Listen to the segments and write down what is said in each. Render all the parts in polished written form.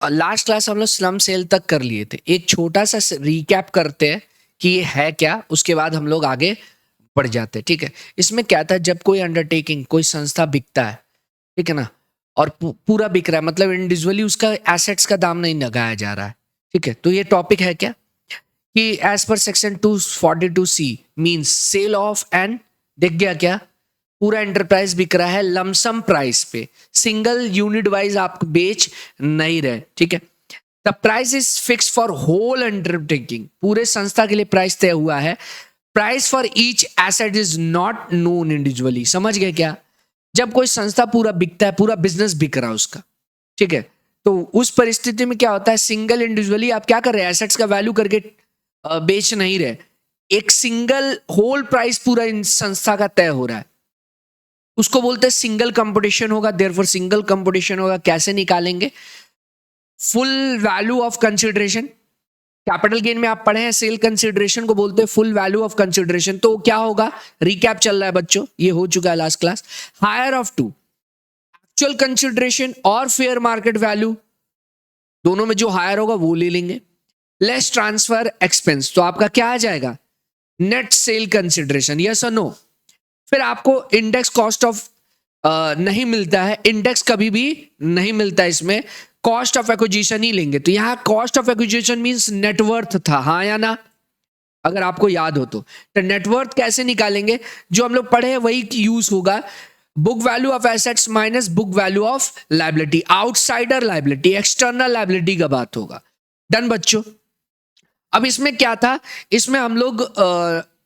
Last class हम लोग slump sale तक कर लिए थे। एक छोटा सा रिकैप करते हैं कि ये है क्या, उसके बाद हम लोग आगे बढ़ जाते हैं। ठीक है, इसमें क्या था, जब कोई अंडरटेकिंग, कोई संस्था बिकता है, ठीक है ना, और पूरा बिक रहा है, मतलब इंडिविजुअली उसका एसेट्स का दाम नहीं लगाया जा रहा है। ठीक है, तो ये टॉपिक है क्या कि एज पर section 242C means sale of end, देख गया क्या, पूरा एंटरप्राइज बिक रहा है लमसम प्राइस पे, सिंगल यूनिट वाइज आप बेच नहीं रहे। ठीक है, the price is fix for whole undertaking, पूरे संस्था के लिए प्राइस तय हुआ है। Price for each asset is not known individually, समझ गए क्या। जब कोई संस्था पूरा बिकता है, पूरा बिजनेस बिक रहा है उसका, ठीक है, तो उस परिस्थिति में क्या होता है, सिंगल इंडिविजुअली आप क्या कर रहे हैं, एसेट्स का वैल्यू करके बेच नहीं रहे, एक सिंगल होल प्राइस पूरा इन संस्था का तय हो रहा है, उसको बोलते हैं सिंगल कंपटीशन होगा। देयरफॉर सिंगल कंपटीशन होगा, कैसे निकालेंगे, full value of consideration. Capital gain में आप पढ़े हैं, सेल कंसिडरेशन को बोलते हैं फुल वैल्यू ऑफ कंसिडरेशन। तो क्या होगा, रिकैप चल रहा है बच्चों, ये हो चुका है last class. Higher of two actual consideration और फेयर मार्केट वैल्यू, दोनों में जो हायर होगा वो ले लेंगे, लेस ट्रांसफर एक्सपेंस, तो आपका क्या आ जाएगा, नेट सेल कंसिडरेशन, यस और नो। फिर आपको इंडेक्स कॉस्ट ऑफ नहीं मिलता है, इंडेक्स कभी भी नहीं मिलता है इसमें, कॉस्ट ऑफ एक्विजिशन ही लेंगे। तो यहां cost of acquisition means net worth था, हाँ या ना, अगर आपको याद हो तो नेटवर्थ कैसे निकालेंगे, जो हम लोग पढ़े हैं वही यूज होगा। Book value of assets minus book value of liability, outsider liability, external liability का बात होगा। डन बच्चों। अब इसमें क्या था, इसमें हम लोग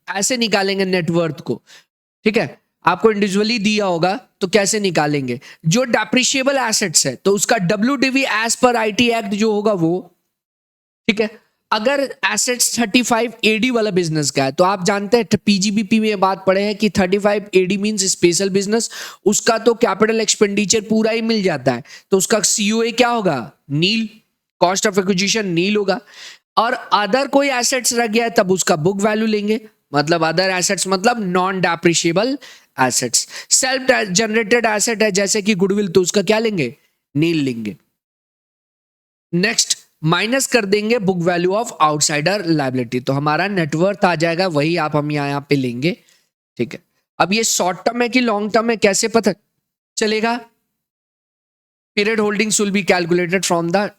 ऐसे निकालेंगे नेटवर्थ को। ठीक है, आपको इंडिविजुअली दिया होगा तो कैसे निकालेंगे, जो डेप्रिशिएबल एसेट्स है तो उसका WDV एज पर IT एक्ट जो होगा वो। ठीक है, अगर एसेट्स 35 AD वाला बिजनेस का है तो आप जानते हैं PGBP में बात पढ़े हैं कि 35 AD मींस स्पेशल बिजनेस, उसका तो कैपिटल एक्सपेंडिचर पूरा ही मिल जाता है, तो उसका COA क्या होगा, नील, कॉस्ट ऑफ एक्विजिशन नील होगा। और अदर कोई एसेट्स रह गया है तब उसका बुक वैल्यू लेंगे, मतलब अदर एसेट्स मतलब non depreciable assets. Self generated asset है जैसे कि गुडविल, तो उसका क्या लेंगे, नील लेंगे। नेक्स्ट माइनस कर देंगे book value of outsider liability, तो हमारा नेटवर्थ आ जाएगा, वही आप हम यहाँ पे लेंगे। ठीक है, अब ये शॉर्ट टर्म है कि लॉन्ग टर्म है कैसे पता चलेगा, period holdings will be calculated from the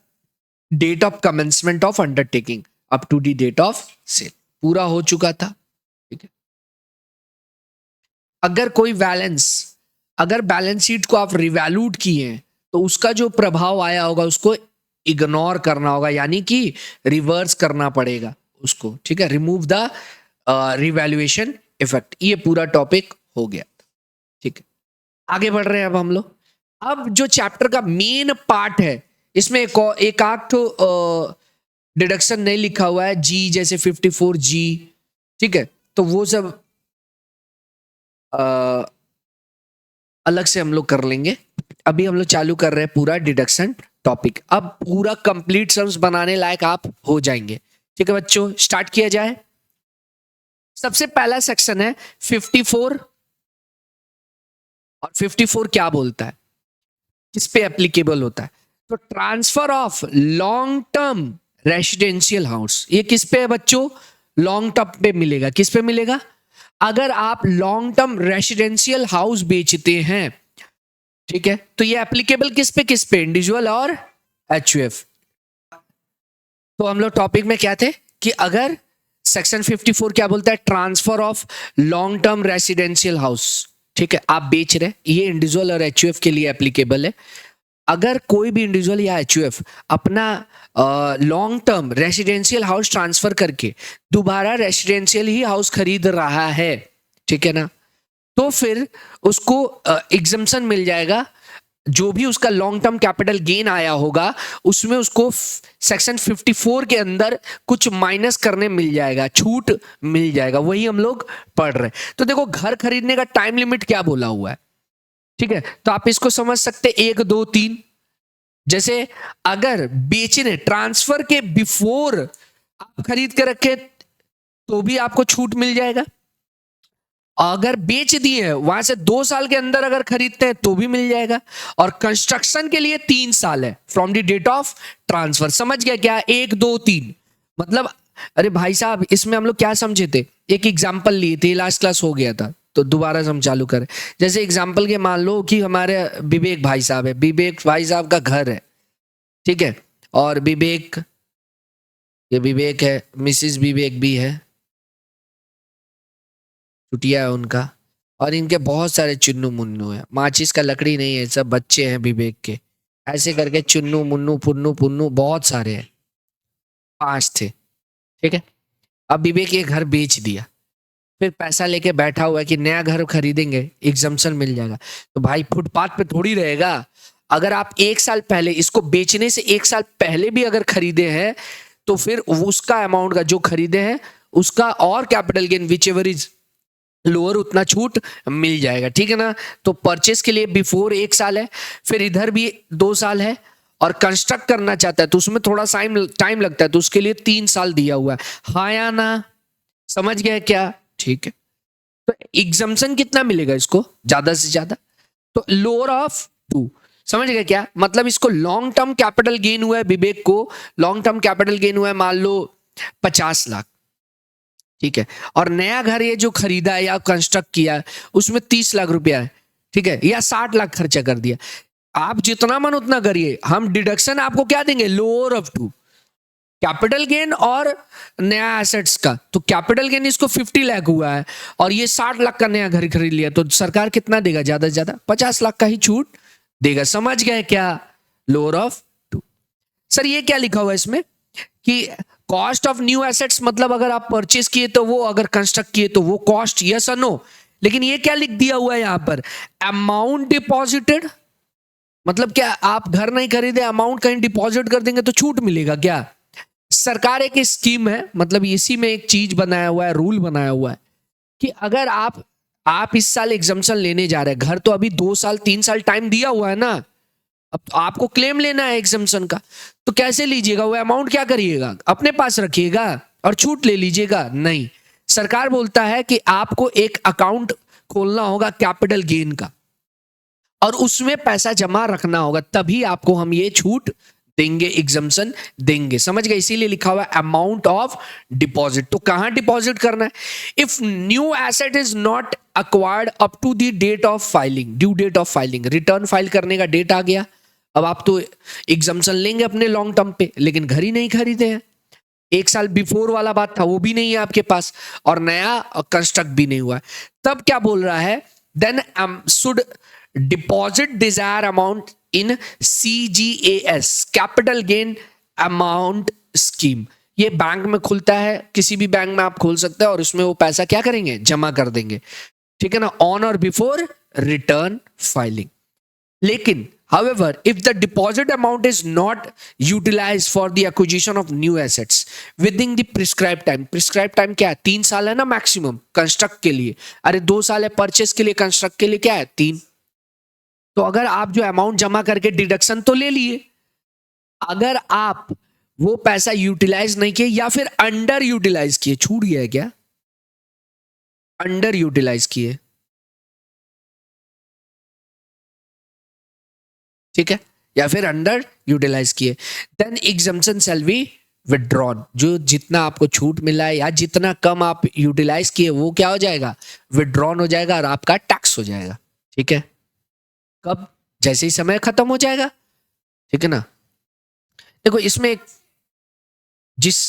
date of commencement of undertaking up to the date of sale, पूरा हो चुका था। ठीक है, अगर कोई बैलेंस, अगर बैलेंस शीट को आप रिवैल्यूट किए हैं तो उसका जो प्रभाव आया होगा उसको इग्नोर करना होगा, यानी कि रिवर्स करना पड़ेगा उसको। ठीक है, रिमूव द रिवैल्यूएशन इफेक्ट, ये पूरा टॉपिक हो गया। ठीक है, आगे बढ़ रहे हैं अब हम लोग। अब जो चैप्टर का मेन पार्ट है, इसमें एक आध तो डिडक्शन नहीं लिखा हुआ है, जी जैसे 54G। ठीक है, तो वो सब अलग से हम लोग कर लेंगे। अभी हम लोग चालू कर रहे हैं पूरा डिडक्शन टॉपिक, अब पूरा कंप्लीट सम्स बनाने लायक आप हो जाएंगे। ठीक है बच्चों, स्टार्ट किया जाए। सबसे पहला सेक्शन है 54, और 54 क्या बोलता है, किस पे एप्लीकेबल होता है, तो transfer of long term residential house, ये किस पे है बच्चों, लॉन्ग टर्म पे मिलेगा। किस पे मिलेगा, अगर आप लॉन्ग टर्म रेसिडेंशियल हाउस बेचते हैं, ठीक है, तो ये एप्लीकेबल किस पे, इंडिविजुअल और HUF। तो हम लोग टॉपिक में क्या थे कि अगर सेक्शन 54 क्या बोलता है, transfer of long term residential house, ठीक है, आप बेच रहे, ये इंडिविजुअल और HUF के लिए एप्लीकेबल है। अगर कोई भी इंडिविजुअल या HUF अपना long term residential house transfer करके दोबारा रेसिडेंशियल ही हाउस खरीद रहा है, ठीक है ना, तो फिर उसको एग्जम्पशन मिल जाएगा, जो भी उसका लॉन्ग टर्म कैपिटल गेन आया होगा उसमें उसको सेक्शन 54 के अंदर कुछ माइनस करने मिल जाएगा, छूट मिल जाएगा, वही हम लोग पढ़ रहे हैं। तो देखो, घर खरीदने का टाइम लिमिट क्या बोला हुआ है, ठीक है, तो आप इसको समझ सकते 1 2 3। जैसे अगर बेचने ट्रांसफर के बिफोर आप खरीद के रखे तो भी आपको छूट मिल जाएगा, अगर बेच दिए हैं वहां से 2 साल के अंदर अगर खरीदते हैं तो भी मिल जाएगा, और कंस्ट्रक्शन के लिए 3 साल है from the date of transfer. समझ गया क्या? 1 2 3 मतलब, अरे भाई साहब इसमें हम लोग क्या समझे थे, एक एग्जाम्पल लिए थे, लास्ट क्लास हो गया था तो दोबारा से हम चालू करें। जैसे एग्जाम्पल के मान लो कि हमारे विवेक भाई साहब है, विवेक भाई साहब का घर है, ठीक है, और विवेक, ये विवेक है, मिसिस विवेक भी है, छुटिया है उनका, और इनके बहुत सारे चुन्नू मुन्नू है, माचिस का लकड़ी नहीं है, सब बच्चे हैं विवेक के, ऐसे करके चुन्नू मुन्नू पुन्नू पुन्नू बहुत सारे हैं, 5 थे, ठीक है। अब विवेक ये घर बेच दिया, फिर पैसा लेके बैठा हुआ है कि नया घर खरीदेंगे, एग्जम्पशन मिल जाएगा, तो भाई फुटपाथ पे थोड़ी रहेगा। अगर आप 1 साल पहले, इसको बेचने से 1 साल पहले भी अगर खरीदे हैं तो फिर उसका अमाउंट का जो खरीदे हैं उसका और capital gain which ever is lower उतना छूट मिल जाएगा, ठीक है ना। तो परचेस के लिए बिफोर 1 साल है, फिर इधर भी 2 साल है, और कंस्ट्रक्ट करना चाहता है तो उसमें थोड़ा टाइम लगता है, तो उसके लिए 3 साल दिया हुआ है, हाँ या ना? समझ गया क्या? ठीक है। तो एग्जम्पशन कितना मिलेगा इसको ज्यादा से ज्यादा? तो लोअर ऑफ 2। समझ गए क्या? मतलब इसको लॉन्ग टर्म कैपिटल गेन हुआ है, विवेक को लॉन्ग टर्म कैपिटल गेन हुआ है मान लो 50 लाख, ठीक है, और नया घर ये जो खरीदा है या कंस्ट्रक्ट किया है उसमें 30 लाख रुपया है, ठीक है, या 60 लाख खर्चा कर दिया। आप जितना मन उतना करिए, हम डिडक्शन आपको क्या देंगे? लोअर ऑफ 2, कैपिटल गेन और नया एसेट्स का। तो कैपिटल गेन इसको 50 लाख हुआ है और ये 60 लाख का नया घर खरीद लिया, तो सरकार कितना देगा? ज्यादा से ज्यादा 50 लाख का ही छूट देगा। समझ गए क्या? Lower of 2। सर ये क्या लिखा हुआ है इसमें कि कॉस्ट ऑफ न्यू एसेट्स, मतलब अगर आप परचेस किए तो वो, अगर कंस्ट्रक्ट किए तो वो कॉस्ट, यस और नो। लेकिन ये क्या लिख दिया हुआ है यहां पर? अमाउंट डिपॉजिटेड, मतलब क्या आप घर नहीं खरीदे, अमाउंट कहीं डिपॉजिट कर देंगे तो छूट मिलेगा क्या? सरकार एक स्कीम है, मतलब इसी में एक चीज बनाया हुआ है, रूल बनाया हुआ है कि अगर आप इस साल एग्जम्पशन लेने जा रहे हैं, घर तो अभी 2 साल 3 साल टाइम दिया हुआ है ना, अब तो आपको क्लेम लेना है एग्जम्पशन का, तो कैसे लीजिएगा? वो अमाउंट क्या करिएगा? अपने पास रखिएगा और छूट ले लीजिएगा? नहीं, सरकार बोलता है कि आपको एक अकाउंट खोलना होगा कैपिटल गेन का, और उसमें पैसा जमा रखना होगा, तभी आपको हम ये छूट देंगे, एग्जम्पशन देंगे। समझ गए? इसीलिए लिखा हुआ है अमाउंट ऑफ डिपॉजिट। तो कहां डिपॉजिट करना है? If new asset is not acquired up to the date of filing, due date of filing, return file करने का डेट आ गया, अब आप तो एग्जम्पशन लेंगे अपने लॉन्ग टर्म पे, लेकिन घर ही नहीं खरीदे हैं, 1 साल बिफोर वाला बात था वो भी नहीं है आपके पास, और नया कंस्ट्रक्ट भी नहीं हुआ है, तब क्या बोल रहा है? Then should deposit desire amount in CGAS, capital gain amount scheme. ये बैंक में खुलता है, किसी भी बैंक में आप खोल सकते हैं, और उसमें वो पैसा क्या करेंगे? जमा कर देंगे, ठीक है ना, ऑन और बिफोर रिटर्न फाइलिंग। लेकिन however if the deposit amount is not utilized for the acquisition of new assets within the prescribed time क्या है? 3 साल है ना मैक्सिमम कंस्ट्रक्ट के लिए, अरे 2 साल है परचेस के लिए, कंस्ट्रक्ट के लिए क्या है? 3। तो अगर आप जो अमाउंट जमा करके डिडक्शन तो ले लिए, अगर आप वो पैसा यूटिलाइज नहीं किए या फिर अंडर यूटिलाइज किए, छूट गया है क्या? अंडर यूटिलाइज किए, ठीक है, या फिर अंडर यूटिलाइज किए, then exemption shall be withdrawn. जो जितना आपको छूट मिला है या जितना कम आप यूटिलाइज किए वो क्या हो जाएगा? विड्रॉन हो जाएगा और आपका टैक्स हो जाएगा, ठीक है। कब? जैसे ही समय खत्म हो जाएगा, ठीक है ना। देखो इसमें एक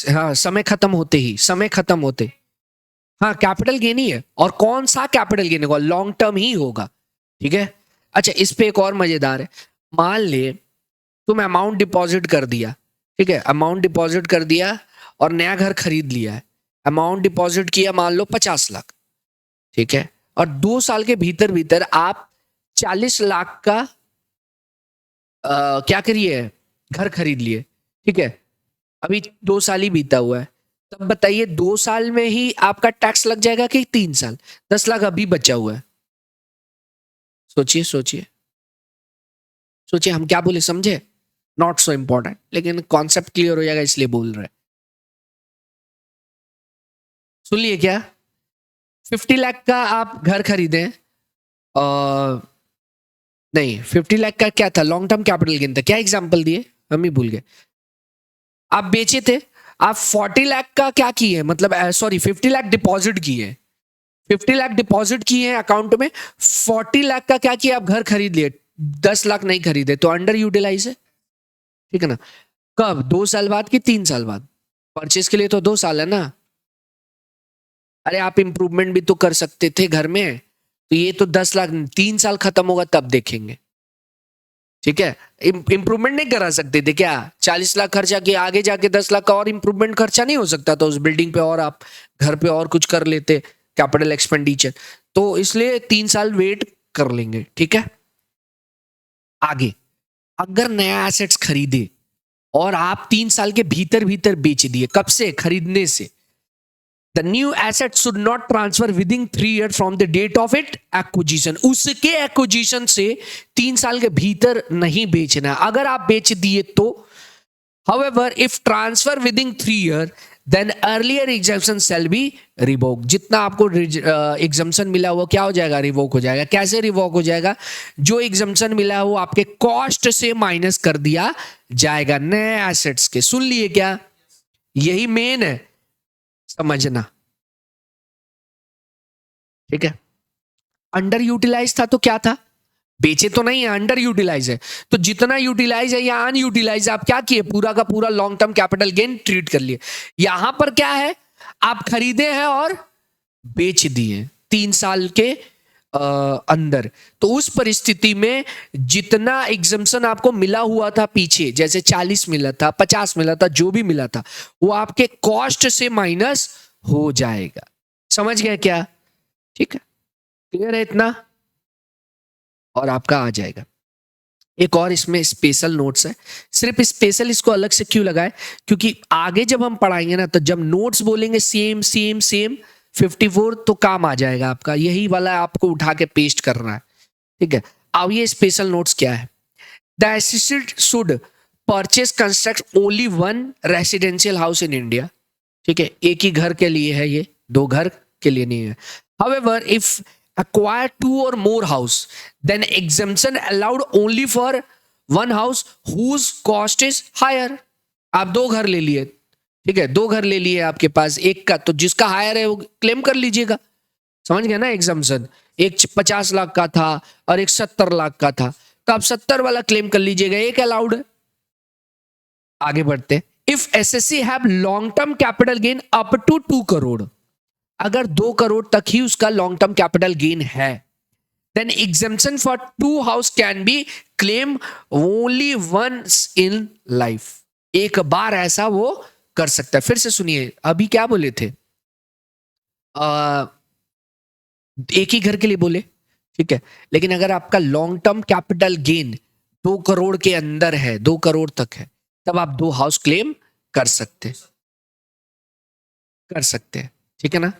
हाँ, समय खत्म होते ही, समय खत्म होते, हाँ कैपिटल गेन ही है, और कौन सा कैपिटल गेन होगा? लॉन्ग टर्म ही होगा, ठीक है। अच्छा इस पे एक और मजेदार है, मान ले तुम अमाउंट डिपॉजिट कर दिया, ठीक है, अमाउंट डिपॉजिट कर दिया और नया घर खरीद लिया है, अमाउंट डिपॉजिट किया मान लो 50 लाख, ठीक है, और 2 साल के भीतर भीतर आप 40 लाख का क्या करिए? घर खरीद लिए, ठीक है, अभी 2 साल ही बीता हुआ है, तब बताइए 2 साल में ही आपका टैक्स लग जाएगा कि 3 साल? 10 लाख अभी बचा हुआ है, सोचिए सोचिए सोचिए, हम क्या बोले समझे? नॉट सो इंपॉर्टेंट, लेकिन कॉन्सेप्ट क्लियर हो जाएगा इसलिए बोल रहे हैं। सुन लिए क्या? 50 लाख का आप घर खरीदे, नहीं 50 लाख का क्या था, लॉन्ग टर्म कैपिटल गेन था, क्या एग्जांपल दिए हम ही भूल गए। आप बेचे थे, आप 40 लाख का क्या किए, मतलब सॉरी 50 लाख डिपॉजिट किए, 50 लाख डिपॉजिट किए हैं अकाउंट में, 40 लाख का क्या किया, आप घर खरीद लिए, 10 लाख नहीं खरीदे तो अंडर यूटिलाइज है, ठीक है ना। कब, 2 साल बाद कि 3 साल बाद, परचेज के लिए तो 2 साल है ना। अरे आप इंप्रूवमेंट भी तो कर सकते थे घर में, तो ये तो 10 लाख 3 साल खत्म होगा तब देखेंगे, ठीक है। इंप्रूवमेंट नहीं करा सकते थे क्या, 40 लाख खर्चा किया, आगे जाके 10 लाख का और इंप्रूवमेंट खर्चा नहीं हो सकता था उस बिल्डिंग पे, और आप घर पे और कुछ कर लेते, कैपिटल एक्सपेंडिचर। तो इसलिए 3 साल वेट कर लेंगे, ठीक है। आगे, अगर नया एसेट्स खरीदे और आप 3 साल के भीतर भीतर बेच दिए, कब से, खरीदने से, the new asset should not transfer within 3 year from the date of it acquisition, उसके एक्विजिशन से 3 साल के भीतर नहीं बेचना। अगर आप बेच दिए तो, however if transfer within 3 year then earlier exemption shall be revoked, जितना आपको एग्जम्पशन मिला हुआ क्या हो जाएगा, रिवोक हो जाएगा। कैसे रिवोक हो जाएगा, जो एग्जम्पशन मिला वो आपके कॉस्ट से माइनस कर दिया जाएगा नए एसेट्स के। सुन लिए क्या, यही मेन है समझना, ठीक है। अंडर यूटिलाइज था तो क्या था, बेचे तो नहीं है, अंडर यूटिलाइज है, तो जितना यूटिलाइज है या अनयूटिलाइज आप क्या किए, पूरा का पूरा long term capital gain treat कर लिए। यहां पर क्या है, आप खरीदे हैं और बेच दिए 3 साल के अंदर, तो उस परिस्थिति में जितना एग्जम्पशन आपको मिला हुआ था पीछे, जैसे 40 मिला था, 50 मिला था, जो भी मिला था, वो आपके कॉस्ट से माइनस हो जाएगा। समझ गए क्या, ठीक है, क्लियर है इतना, और आपका आ जाएगा। एक और इसमें स्पेशल नोट्स है, सिर्फ स्पेशल इसको अलग से क्यों लगाए, क्योंकि आगे जब हम पढ़ाएंगे ना, तो जब नोट्स बोलेंगे सेम सेम सेम 54 तो काम आ जाएगा आपका, यही वाला आपको उठा के पेस्ट करना है, ठीक है। अब ये स्पेशल नोट्स क्या है, the assistant should purchase construct only one residential house in India, ठीक है, एक ही घर के लिए है ये, 2 घर के लिए नहीं है। However, if acquire 2 or more house, then exemption allowed only for one house whose cost is higher. आप 2 घर ले लिए, ठीक है, 2 घर ले लिए आपके पास, एक का तो जिसका हायर है वो क्लेम कर लीजिएगा, समझ गया ना एग्जम्पशन। एक 50 लाख का था और एक 70 लाख का था, तो आप 70 वाला क्लेम कर लीजिएगा, एक अलाउड है। आगे बढ़ते, if SSC have long term capital gain up to 2 crore, अगर 2 करोड़ तक ही उसका लॉन्ग टर्म कैपिटल गेन है, then exemption for 2 house can be claim only once in life, एक बार ऐसा वो कर सकता है। फिर से सुनिए, अभी क्या बोले थे, एक ही घर के लिए बोले, ठीक है, लेकिन अगर आपका long term capital gain 2 crore के अंदर है, 2 करोड़ तक है, तब आप 2 हाउस क्लेम कर सकते हैं, ठीक है ना,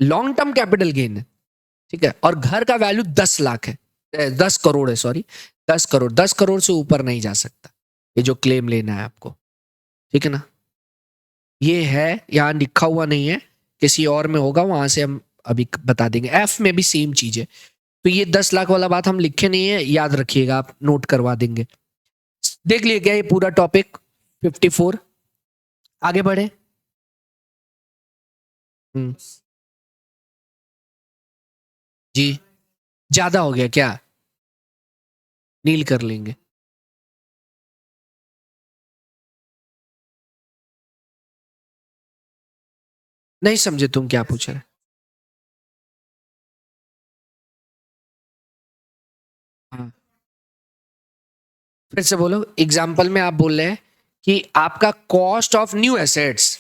लॉन्ग टर्म कैपिटल गेन है, ठीक है, और घर का वैल्यू 10 लाख है, 10 करोड़ है, सॉरी 10 करोड़, 10 करोड़ से ऊपर नहीं जा सकता ये जो क्लेम लेना है आपको, ठीक है ना। ये है, यहाँ लिखा हुआ नहीं है, किसी और में होगा, वहां से हम अभी बता देंगे। एफ में भी सेम चीज है, तो ये 10 लाख वाला बात हम लिखे नहीं है, याद रखिएगा, आप नोट करवा देंगे। देख लिए क्या ये पूरा टॉपिक 54, आगे बढ़े। जी, ज्यादा हो गया क्या, नील कर लेंगे। नहीं समझे तुम क्या पूछ रहे, हाँ फिर से बोलो। एग्जाम्पल में आप बोल रहे हैं कि आपका cost of new assets,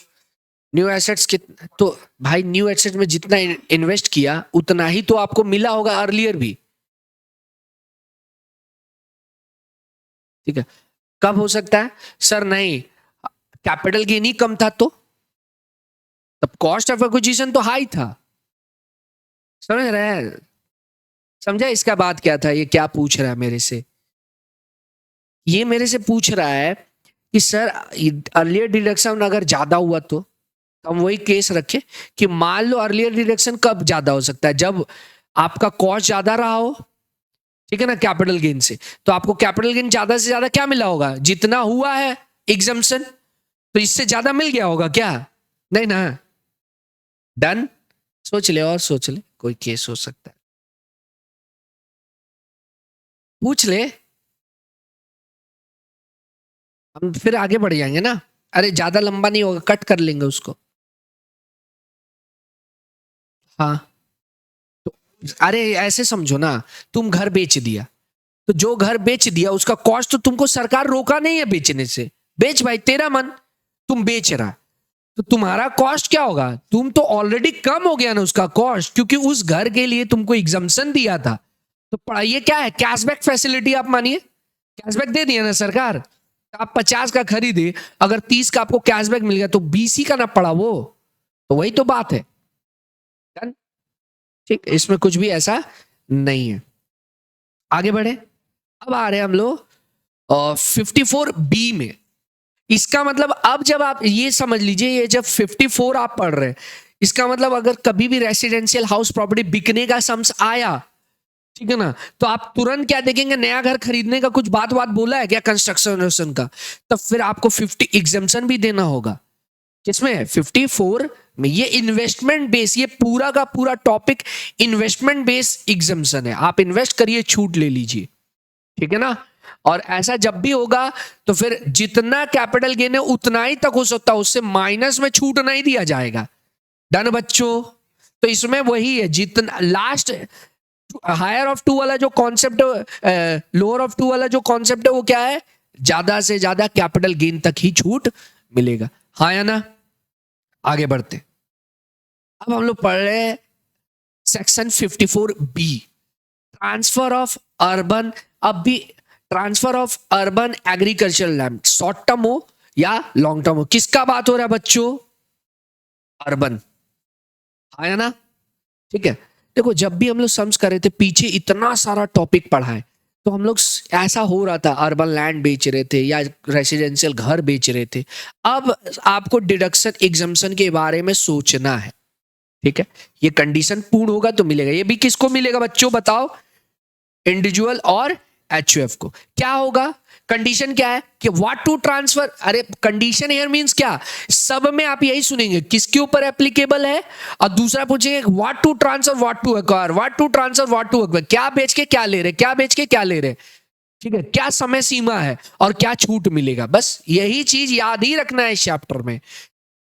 new assets कितना, तो भाई न्यू एसेट्स में जितना इन्वेस्ट किया उतना ही तो आपको मिला होगा अर्लियर भी, ठीक है। कब हो सकता है, सर नहीं कैपिटल गेन ही कम था, तो तब कॉस्ट ऑफ एक्विजिशन तो हाई था, समझ रहे हैं, समझा इसका बात क्या था, ये क्या पूछ रहा है मेरे से, ये मेरे से पूछ रहा है कि सर अर्लियर डिडक्शन अगर ज्यादा हुआ तो तो हम वही केस रखे कि मान लो अर्लियर डिडक्शन कब ज्यादा हो सकता है, जब आपका कॉस्ट ज्यादा रहा हो, ठीक है ना, कैपिटल गेन से। तो आपको कैपिटल गेन ज्यादा से ज्यादा क्या मिला होगा, जितना हुआ है एग्जम्पशन, तो इससे ज्यादा मिल गया होगा क्या, नहीं ना। डन। सोच ले और सोच ले, कोई केस हो सकता है, पूछ ले, हम फिर आगे बढ़ जाएंगे ना। अरे ज्यादा लंबा नहीं होगा, कट कर लेंगे उसको। हाँ, तो अरे ऐसे समझो ना, तुम घर बेच दिया, तो जो घर बेच दिया उसका कॉस्ट तो तुमको सरकार रोका नहीं है बेचने से, बेच भाई तेरा मन, तुम बेच रहा, तो तुम्हारा कॉस्ट क्या होगा, तुम तो ऑलरेडी कम हो गया ना उसका कॉस्ट, क्योंकि उस घर के लिए तुमको एग्जम्पशन दिया था। तो पढ़ाइए क्या है, कैशबैक फैसिलिटी आप मानिए, कैशबैक दे दिया ना सरकार। आप 50 का खरीदे, अगर 30 का आपको कैशबैक मिल गया तो 20 ही का ना पड़ा वो, तो वही तो बात है। ठीक, इसमें कुछ भी ऐसा नहीं है। आगे बढ़े, अब आ रहे हैं हम लोग 54 बी में। इसका मतलब अब जब आप ये समझ लीजिए, ये जब 54 आप पढ़ रहे हैं, इसका मतलब अगर कभी भी रेसिडेंशियल हाउस प्रॉपर्टी बिकने का सम्स आया, ठीक है ना, तो आप तुरंत क्या देखेंगे, नया घर खरीदने का कुछ बात बात बोला है क्या कंस्ट्रक्शन का, तब फिर आपको 50 एग्जम्पशन भी देना होगा। किसमें, 54 में। ये इन्वेस्टमेंट बेस, ये पूरा का पूरा टॉपिक इन्वेस्टमेंट बेस एग्जम्पशन है, आप इन्वेस्ट करिए छूट ले लीजिए, ठीक है ना। और ऐसा जब भी होगा तो फिर जितना कैपिटल गेन है उतना ही तक हो सकता है, उससे माइनस में छूट नहीं दिया जाएगा। डन बच्चों। तो इसमें वही है, जितना लास्ट हायर ऑफ टू वाला जो कॉन्सेप्ट, लोअर ऑफ टू वाला जो कॉन्सेप्ट है वो क्या है, ज्यादा से ज्यादा कैपिटल गेन तक ही छूट मिलेगा, हाँ या ना। आगे बढ़ते, अब हम लोग पढ़ रहे हैं section 54 B, transfer of urban. अब भी transfer of urban agriculture land, short term हो या लॉन्ग टर्म हो, किसका बात हो रहा है बच्चों, अर्बन, आया ना। ठीक है, देखो जब भी हम लोग सम्स कर रहे थे पीछे इतना सारा टॉपिक पढ़ा है, तो हम लोग ऐसा हो रहा था अर्बन लैंड बेच रहे थे या रेसिडेंशियल घर बेच रहे थे। अब आपको डिडक्शन एग्जम्पशन के बारे में सोचना है, ठीक है। ये कंडीशन पूर्ण होगा तो मिलेगा, ये भी किसको मिलेगा बच्चों बताओ, इंडिविजुअल और एचयूएफ को। क्या होगा, कंडीशन क्या है कि व्हाट टू ट्रांसफर, अरे कंडीशन हियर मींस क्या, सब में आप यही सुनेंगे किसके ऊपर एप्लीकेबल है, और दूसरा पूछेंगे what to transfer what to acquire, what to transfer what to acquire, क्या बेच के क्या ले रहे, क्या बेच के क्या ले रहे, ठीक है, क्या समय सीमा है और क्या छूट मिलेगा, बस यही चीज याद ही रखना है इस चैप्टर में,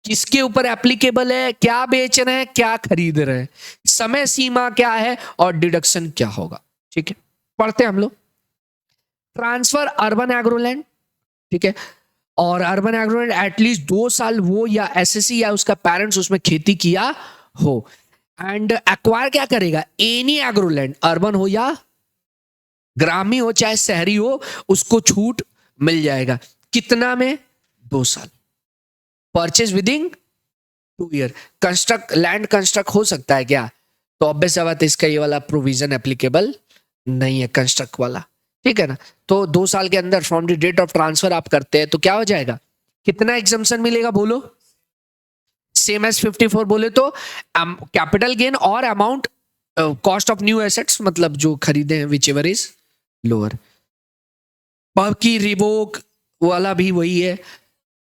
किसके ऊपर एप्लीकेबल है, क्या बेच रहे हैं, क्या खरीद रहे हैं, समय सीमा क्या है और डिडक्शन क्या होगा, ठीक है। पढ़ते हैं हम लोग, ट्रांसफर अर्बन एग्रोलैंड, ठीक है, और अर्बन एग्रोलैंड एटलीस्ट 2 साल वो या एसएससी या उसका पेरेंट्स उसमें खेती किया हो, एंड एक्वायर क्या करेगा, एनी एग्रोलैंड, अर्बन हो या ग्रामीण हो चाहे शहरी हो, उसको छूट मिल जाएगा, कितना में, 2 साल, purchase within 2 year. Construct land construct हो सकता है क्या, तो ऑब्वियस बात है इसका ये वाला प्रोविजन एप्लीकेबल नहीं है कंस्ट्रक्ट वाला, ठीक है ना। तो 2 साल के अंदर from the date of transfer आप करते हैं तो क्या हो जाएगा, कितना एग्जम्पशन मिलेगा बोलो, सेम एज 54 बोले तो कैपिटल गेन और amount cost of new assets, मतलब जो खरीदे हैं विच एवर इज लोअर। बाकी रिवोक वाला भी वही है,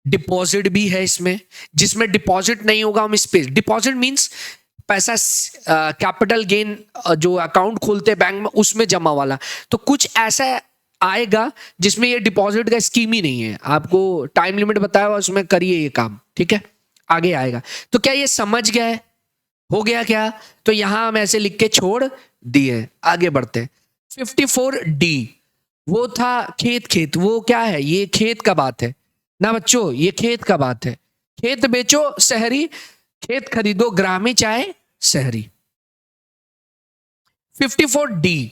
डिपॉजिट भी है इसमें, जिसमें डिपॉजिट नहीं होगा हम इस पे, डिपॉजिट मींस पैसा कैपिटल गेन जो अकाउंट खोलते बैंक में उसमें जमा वाला, तो कुछ ऐसा आएगा जिसमें ये डिपॉजिट का स्कीम ही नहीं है, आपको टाइम लिमिट बताया हुआ उसमें करिए ये काम, ठीक है, आगे आएगा। तो क्या ये समझ गए, हो गया क्या, तो यहां हम ऐसे लिख के छोड़ दिए, आगे बढ़ते। 54 डी वो था खेत, खेत वो क्या है, ये खेत का बात है ना बच्चों, ये खेत का बात है, खेत बेचो शहरी, खेत खरीदो ग्रामीण चाहे शहरी। 54 डी,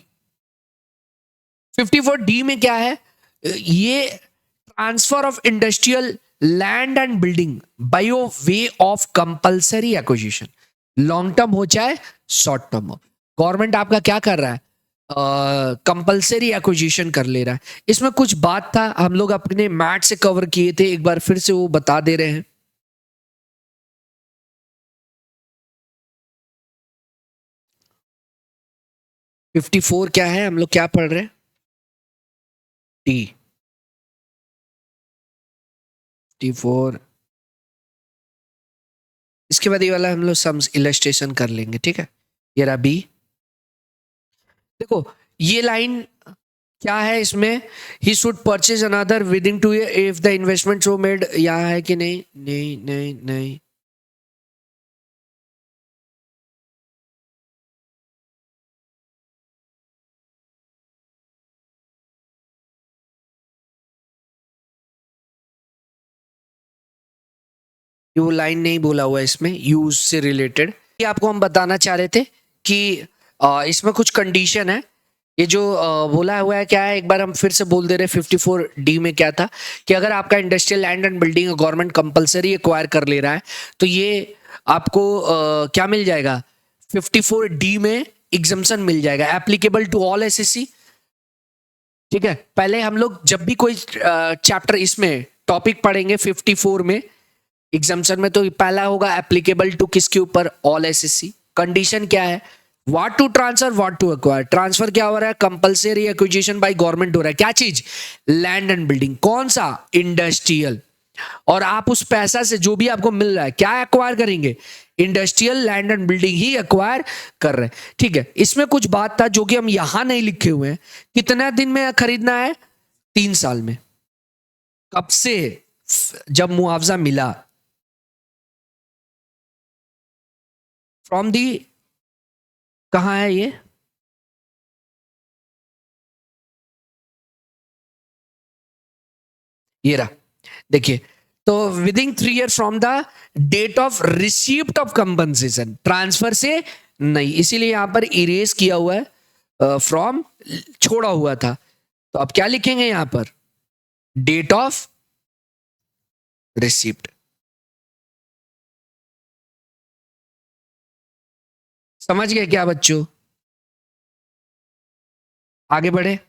54 डी में क्या है, ये transfer of industrial land and building by way of compulsory acquisition, long term हो चाहे शॉर्ट टर्म हो, गवर्नमेंट आपका क्या कर रहा है, कंपलसरी एक्विजिशन कर ले रहा है। इसमें कुछ बात था हम लोग अपने मैथ से कवर किए थे, एक बार फिर से वो बता दे रहे हैं। 54 क्या है, हम लोग क्या पढ़ रहे हैं? T, T4। इसके बाद ये वाला हम लोग सम्स इलस्ट्रेशन कर लेंगे, ठीक है। ये रहा बी। देखो ये लाइन क्या है इसमें, he should purchase another with in 2 year if the investment show made, यहाँ है कि नहीं? नहीं नहीं नहीं। ये वो लाइन नहीं बोला हुआ है इसमें यूज से रिलेटेड। ये आपको हम बताना चाह रहे थे कि इसमें कुछ कंडीशन है। ये जो बोला हुआ है क्या है, एक बार हम फिर से बोल दे रहे। 54D में क्या था कि अगर आपका industrial land and building government compulsory acquire कर ले रहा है तो ये आपको क्या मिल जाएगा? 54D में एग्जम्पशन मिल जाएगा, एप्लीकेबल टू ऑल एसएससी। ठीक है, पहले हम लोग जब भी कोई चैप्टर इसमें टॉपिक पढ़ेंगे 54 में एग्जाम्पशन में, तो पहला होगा एप्लीकेबल टू किसके ऊपर? All SSC. कंडीशन क्या है? What to transfer, what to acquire. Transfer क्या हो रहा है? कंपलसरी एक्विजिशन बाय गवर्नमेंट हो रहा है। क्या चीज? Land and building. कौन सा? इंडस्ट्रियल। और आप उस पैसा से जो भी आपको मिल रहा है क्या एक्वायर करेंगे? Industrial land and building he acquire कर रहे हैं। ठीक है, इसमें कुछ बात था जो कि हम यहां नहीं लिखे हुए हैं। कितना दिन में खरीदना है? 3 साल में। कब से? जब मुआवजा मिला। फ्रॉम दी, कहां है ये? ये रहा, देखिए। तो within 3 year from the date of receipt of compensation, transfer से नहीं, इसीलिए यहां पर इरेज किया हुआ है, फ्रॉम छोड़ा हुआ था। तो अब क्या लिखेंगे यहां पर? Date of receipt. समझ गए क्या बच्चों? आगे बढ़े।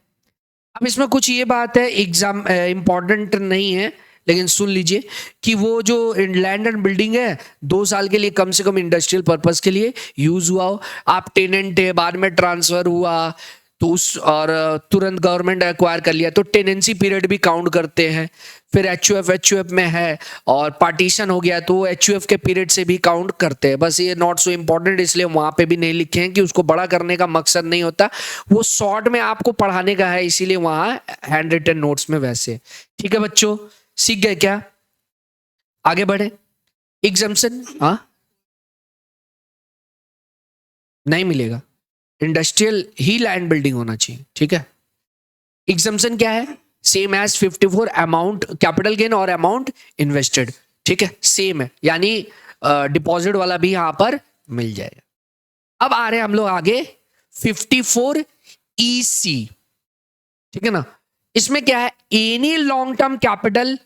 अब इसमें कुछ ये बात है, एग्जाम इंपॉर्टेंट नहीं है लेकिन सुन लीजिए कि वो जो लैंड एंड बिल्डिंग है 2 साल के लिए कम से कम इंडस्ट्रियल पर्पस के लिए यूज हुआ हो, आप टेनेंट है, बाद में ट्रांसफर हुआ तो उस और तुरंत गवर्नमेंट एक्वायर कर लिया तो टेनेंसी पीरियड भी काउंट करते हैं। फिर एचयूएफ में है और पार्टीशन हो गया तो एचयूएफ के पीरियड से भी काउंट करते हैं। बस ये नॉट सो इम्पोर्टेंट, इसलिए वहां पे भी नहीं लिखे हैं कि उसको बड़ा करने का मकसद नहीं होता, वो शॉर्ट में आपको पढ़ाने का है, इसीलिए वहां हैंड रिटन नोट्स में वैसे। ठीक है बच्चों, सीख गए क्या? आगे बढ़े। एग्जम्पशन हाँ नहीं मिलेगा, इंडस्ट्रियल ही लैंड बिल्डिंग होना चाहिए। ठीक है, एग्जम्पशन क्या है? Same as 54, amount capital gain और अमाउंट इन्वेस्टेड। ठीक है, सेम है, यानी डिपॉजिट वाला भी यहां पर मिल जाएगा। अब आ रहे हैं हम लोग आगे 54EC। ठीक है ना, इसमें क्या है? Any long term capital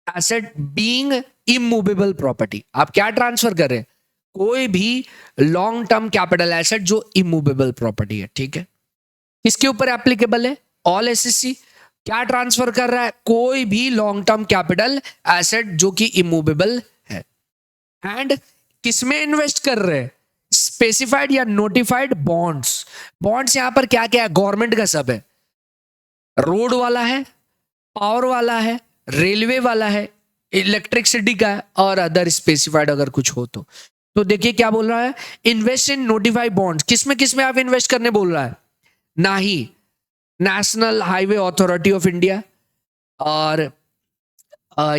asset being immovable property. आप क्या ट्रांसफर कर रहे हैं? कोई भी लॉन्ग टर्म कैपिटल एसेट जो इमूवेबल प्रॉपर्टी है। ठीक है, किसके ऊपर एप्लीकेबल है? All SSC. क्या ट्रांसफर कर रहा है? कोई भी लॉन्ग टर्म कैपिटल एसेट जो कि इमूवेबल है। एंड किसमें इन्वेस्ट कर रहे हैं? स्पेसिफाइड या नोटिफाइड बॉन्ड्स। बॉन्ड्स यहां पर क्या क्या है? गवर्नमेंट का सब है, रोड वाला है, पावर वाला है, रेलवे वाला है, इलेक्ट्रिसिटी का है और अदर स्पेसिफाइड अगर कुछ हो तो देखिए क्या बोल रहा है? Invest in notified bonds. किसमें आप इन्वेस्ट करने बोल रहा है? ना ही national highway authority of India, और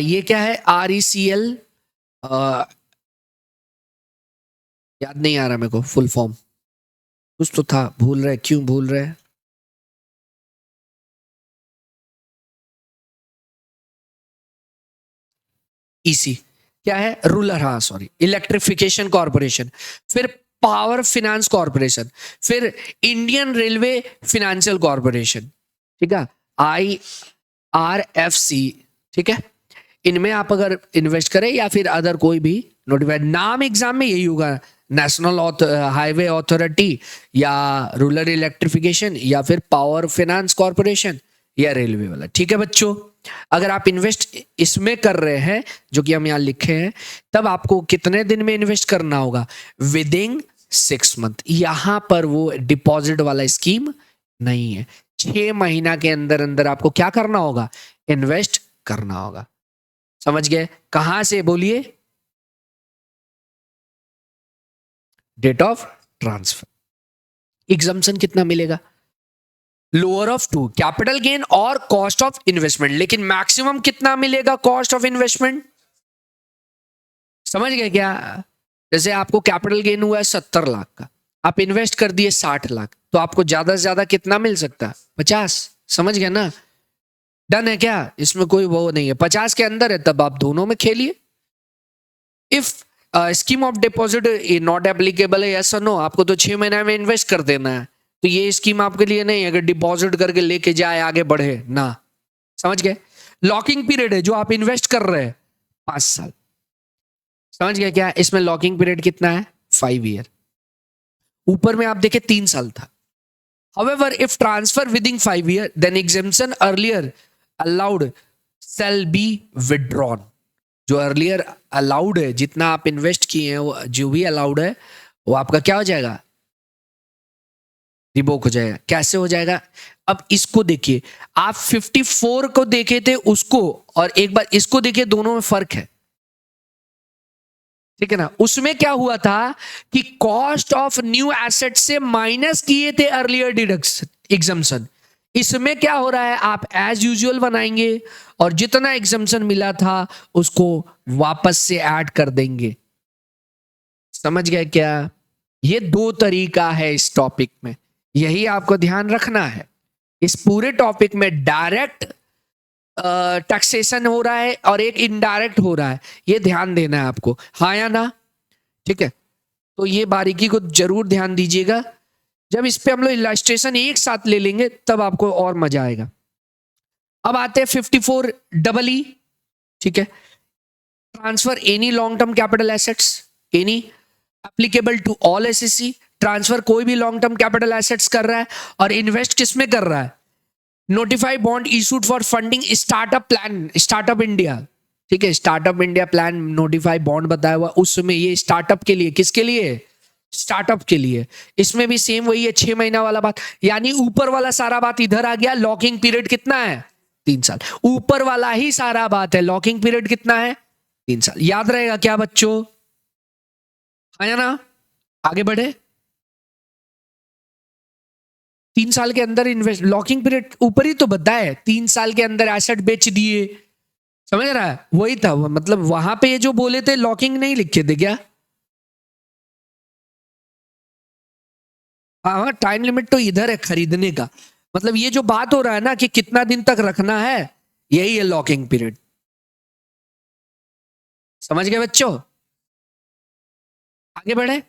ये क्या है? RECL, याद नहीं आ रहा मेरे को फुल फॉर्म, कुछ तो था, भूल रहे, क्यों भूल रहे? EC क्या है? रूरल, हाँ सॉरी, इलेक्ट्रिफिकेशन कॉर्पोरेशन। फिर पावर फाइनेंस कॉर्पोरेशन, फिर इंडियन रेलवे फाइनेंशियल कॉर्पोरेशन। ठीक है, IRFC। ठीक है, इनमें आप अगर इन्वेस्ट करें या फिर अदर कोई भी नोटिफाइड, नाम एग्जाम में यही होगा, नेशनल हाईवे अथॉरिटी या रूरल इलेक्ट्रिफिकेशन या फिर पावर फाइनेंस कॉर्पोरेशन या रेलवे वाला। ठीक है बच्चों, अगर आप इन्वेस्ट इसमें कर रहे हैं जो कि हम यहाँ लिखे हैं, तब आपको कितने दिन में इन्वेस्ट करना होगा? Within 6 month. यहां पर वो डिपॉजिट वाला स्कीम नहीं है। 6 महीना के अंदर अंदर आपको क्या करना होगा, इन्वेस्ट करना होगा। समझ गए? कहां से बोलिए, डेट ऑफ ट्रांसफर। एग्जाम्पशन कितना मिलेगा, लोअर ऑफ 2 कैपिटल गेन और कॉस्ट ऑफ इन्वेस्टमेंट, लेकिन मैक्सिमम कितना मिलेगा कॉस्ट ऑफ इन्वेस्टमेंट। समझ गए क्या? जैसे आपको कैपिटल गेन हुआ है 70 लाख का, आप इन्वेस्ट कर दिए 60 लाख, तो आपको ज्यादा से ज्यादा कितना मिल सकता है, 50। समझ गए ना? डन है क्या? इसमें कोई वो नहीं है, 50 के अंदर है, तब आप दोनों में खेलिए। If scheme of deposit not applicable है, यस और नो, आपको तो 6 महीने में इन्वेस्ट कर देना है, तो ये स्कीम आपके लिए नहीं है। अगर डिपॉजिट करके लेके जाए आगे बढ़े ना। समझ गए? लॉकिंग पीरियड है जो आप इन्वेस्ट कर रहे हैं 5 साल। समझ गए क्या? इसमें लॉकिंग पीरियड कितना है, 5 ईयर। ऊपर में आप देखे 3 साल था। However, if transfer within 5 years, then exemption earlier allowed shall be withdrawn. जो अर्लियर अलाउड है, जितना आप इन्वेस्ट किए हैं वो जो भी अलाउड है, वो आपका क्या हो जाएगा, रिवोक हो जाएगा। कैसे हो जाएगा? अब इसको देखिए, आप 54 को देखे थे उसको, और एक बार इसको देखिए, दोनों में फर्क है। ठीक है ना? उसमें क्या हुआ था कि कॉस्ट ऑफ न्यू एसेट से माइनस किए थे अर्लियर डिडक्शन एग्जम्पशन। इसमें क्या हो रहा है, आप एज यूजुअल बनाएंगे और जितना एग्जम्पशन मिला था उसको वापस से ऐड कर देंगे। समझ गए क्या? ये 2 तरीका है इस टॉपिक में, यही आपको ध्यान रखना है। इस पूरे टॉपिक में डायरेक्ट टैक्सेशन हो रहा है और एक इनडायरेक्ट हो रहा है, ये ध्यान देना है आपको, हाँ या ना? ठीक है, तो ये बारीकी को जरूर ध्यान दीजिएगा। जब इस पे हम लोग इलस्ट्रेशन एक साथ ले लेंगे तब आपको और मजा आएगा। अब आते हैं 54 डबल ई। ठीक है, transfer any long term capital assets, any applicable to all SSC. Transfer कोई भी लॉन्ग टर्म कैपिटल एसेट्स कर रहा है और इन्वेस्ट किसमें कर रहा है, notify bond issued for funding startup plan, startup India. ठीक है, startup India plan notify bond बताया हुआ, उसमें ये स्टार्टअप के लिए, किसके लिए, स्टार्टअप के लिए। इसमें भी सेम वही है, 6 महीना वाला बात, यानी ऊपर वाला सारा बात इधर आ गया। लॉकिंग पीरियड कितना है, 3 साल। ऊपर वाला ही सारा बात है, लॉकिंग पीरियड कितना है, 3 साल। याद रहेगा क्या बच्चों, आया ना? आगे बढ़े। 3 साल के अंदर इन्वेस्ट, लॉकिंग पीरियड ऊपर ही तो बताया, 3 साल के अंदर एसेट बेच दिए। समझ रहा है? वही था, मतलब वहां पे ये जो बोले थे लॉकिंग नहीं लिखे थे क्या? हाँ, टाइम लिमिट तो इधर है खरीदने का, मतलब ये जो बात हो रहा है ना कि कितना दिन तक रखना है, यही है लॉकिंग पीरियड। समझ गए बच्चों? आगे बढ़े।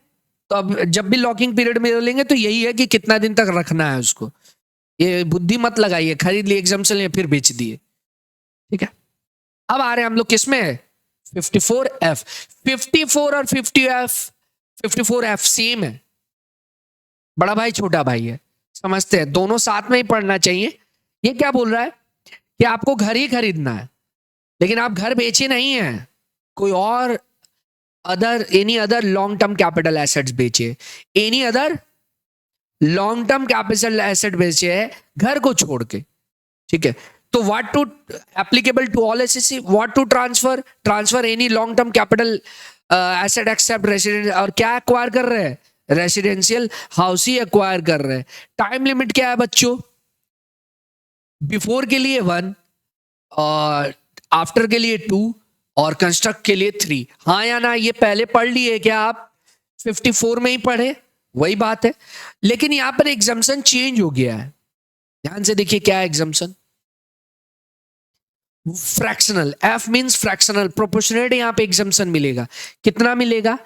तो अब जब भी लॉकिंग पीरियड में लेंगे तो यही है कि कितना दिन तक रखना है उसको। ये बुद्धि मत लगाइए, खरीद लिए एग्जाम्पशन लिए फिर बेच दिए। ठीक है, अब आ रहे हैं हम लोग किसमें, 54F। 54 और 54F सेम है, बड़ा भाई छोटा भाई है, समझते हैं, दोनों साथ में ही पढ़ना चाहिए। ये क्या बोल रहा है कि आपको घर ही खरीदना है, लेकिन आप घर बेचे नहीं है, कोई और any other long term capital assets बेचे, any other long term capital asset बेचे है घर को छोड़ के। ठीक है, तो what to applicable to all assessee, what to transfer any long term capital asset except residential, और क्या एक्वायर कर रहे हैं, रेसिडेंशियल हाउस ही एक्वायर कर रहे हैं। टाइम लिमिट क्या है बच्चों, बिफोर के लिए 1 और आफ्टर के लिए 2 और कंस्ट्रक्ट के लिए 3। हाँ या ना? ये पहले पढ़ लिए क्या आप, 54 में ही पढ़े, वही बात है। लेकिन यहां पर एग्जम्पशन चेंज हो गया है, ध्यान से देखिए क्या है exemption, fractional. F means fractional, proportionate यहां पे एग्जम्पशन मिलेगा। कितना मिलेगा,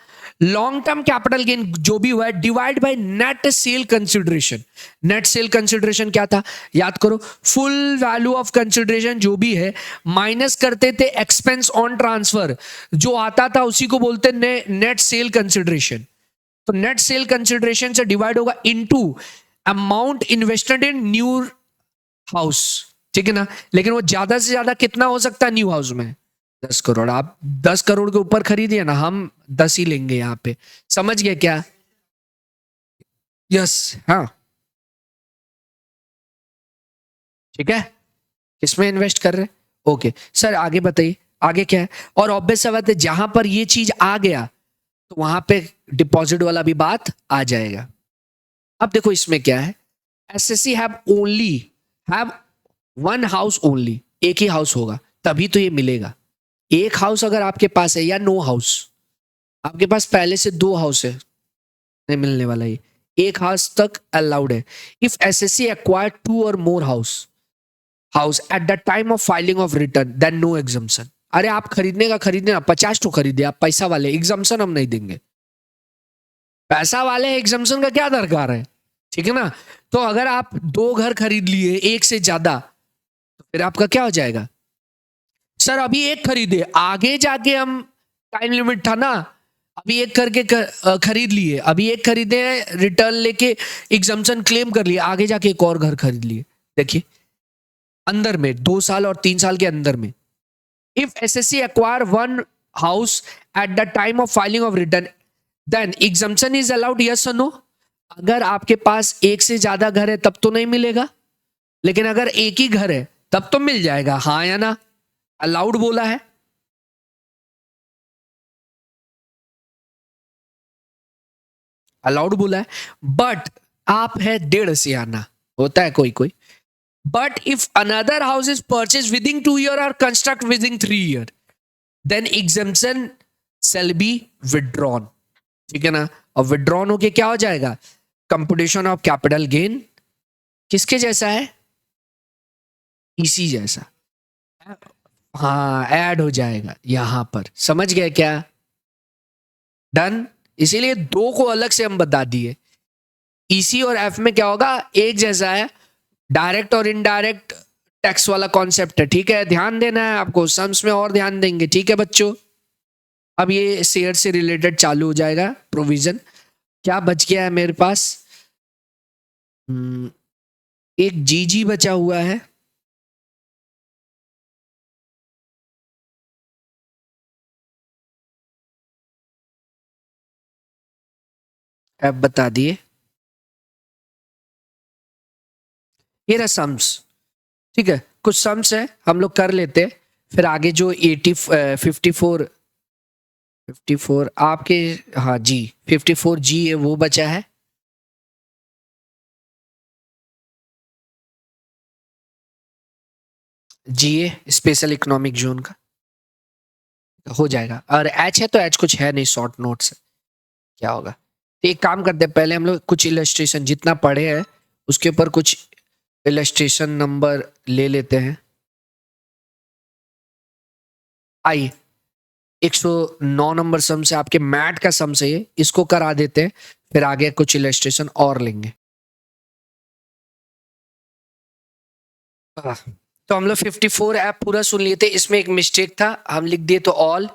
लॉन्ग टर्म कैपिटल गेन जो भी हुआ है divide by net sale consideration. Net sale consideration क्या था, याद करो, फुल वैल्यू ऑफ कंसिडरेशन जो भी है माइनस करते थे एक्सपेंस ऑन ट्रांसफर, जो आता था उसी को बोलते नेट सेल कंसिडरेशन। तो नेट सेल कंसिडरेशन से डिवाइड होगा into amount invested in new house. ठीक है ना? लेकिन वो ज्यादा से ज्यादा कितना हो सकता है न्यू हाउस में, 10 करोड़। आप 10 करोड़ के ऊपर खरीदिए ना, हम 10 ही लेंगे यहाँ पे। समझ गए क्या? यस, हाँ, ठीक है। किसमें इन्वेस्ट कर रहे हैं? ओके सर, आगे बताइए, आगे क्या है? और ऑब्वियस सा बात है, जहां पर ये चीज आ गया तो वहां पे डिपॉजिट वाला भी बात आ जाएगा। अब देखो इसमें क्या है, SSC have one house only, एक ही हाउस होगा तभी तो ये मिलेगा। एक हाउस अगर आपके पास है या नो हाउस, आपके पास पहले से दो हाउस है, नहीं मिलने वाला ये। एक हाउस तक अलाउड है। If SSC acquire two or more house at the time of filing of return then no exemption. अरे आप खरीदने का खरीदने ना, 50 तो खरीदे आप, पैसा वाले, एग्जम्पशन हम नहीं देंगे। पैसा वाले एग्जम्पशन का क्या दरकार है, ठीक है ना? तो अगर आप दो घर खरीद लिए एक से ज्यादा, तो फिर आपका क्या हो जाएगा? सर अभी एक खरीदे, आगे जाके हम, टाइम लिमिट था ना, अभी एक करके खरीद लिए, अभी एक खरीदे, रिटर्न लेके एग्जम्पशन क्लेम कर लिए, आगे जाके एक और घर खरीद लिए। देखिए अंदर में 2 साल और 3 साल के अंदर में, if SSC acquire one house at the time of filing of return then exemption is allowed, yes और नो? अगर आपके पास एक से ज्यादा घर है तब तो नहीं मिलेगा, लेकिन अगर एक ही घर है तब तो मिल जाएगा, हाँ या ना? अलाउड बोला है। अलाउड बोला है, बट आप है 1.5 से आना, होता है कोई कोई। But if another house is purchase within 2 year और construct within 3 year, then exemption shall be withdrawn, ठीक है ना? और विड्रॉन होके क्या हो जाएगा? कंपुटेशन ऑफ कैपिटल गेन किसके जैसा है? इसी जैसा। हाँ, ऐड हो जाएगा यहां पर, समझ गए क्या? डन। इसीलिए दो को अलग से हम बता दिए। ईसी और एफ में क्या होगा? एक जैसा है, डायरेक्ट और इनडायरेक्ट टैक्स वाला कॉन्सेप्ट है, ठीक है? ध्यान देना है आपको, सम्स में और ध्यान देंगे, ठीक है बच्चों? अब ये शेयर से रिलेटेड चालू हो जाएगा प्रोविजन। क्या बच गया है मेरे पास? हम्म, एक जीजी बचा हुआ है। अब बता दिए, ये रहा सम्स, ठीक है? कुछ सम्स है हम लोग कर लेते हैं, फिर आगे जो 54 आपके, हाँ जी, 54G है वो बचा है। जीए स्पेशल इकोनॉमिक जोन का हो जाएगा, और एच है तो एच कुछ है नहीं, शॉर्ट नोट्स क्या होगा? तो एक काम करते हैं, पहले हम लोग कुछ इलस्ट्रेशन जितना पढ़े हैं उसके ऊपर कुछ इलस्ट्रेशन नंबर ले लेते हैं। आइए, 109 नंबर सम से आपके मैट का सम से ये इसको करा देते हैं, फिर आगे कुछ इलस्ट्रेशन और लेंगे। तो हम लोग 54 ऐप पूरा सुन लिए थे, इसमें एक मिस्टेक था, हम लिख दिए तो ऑल,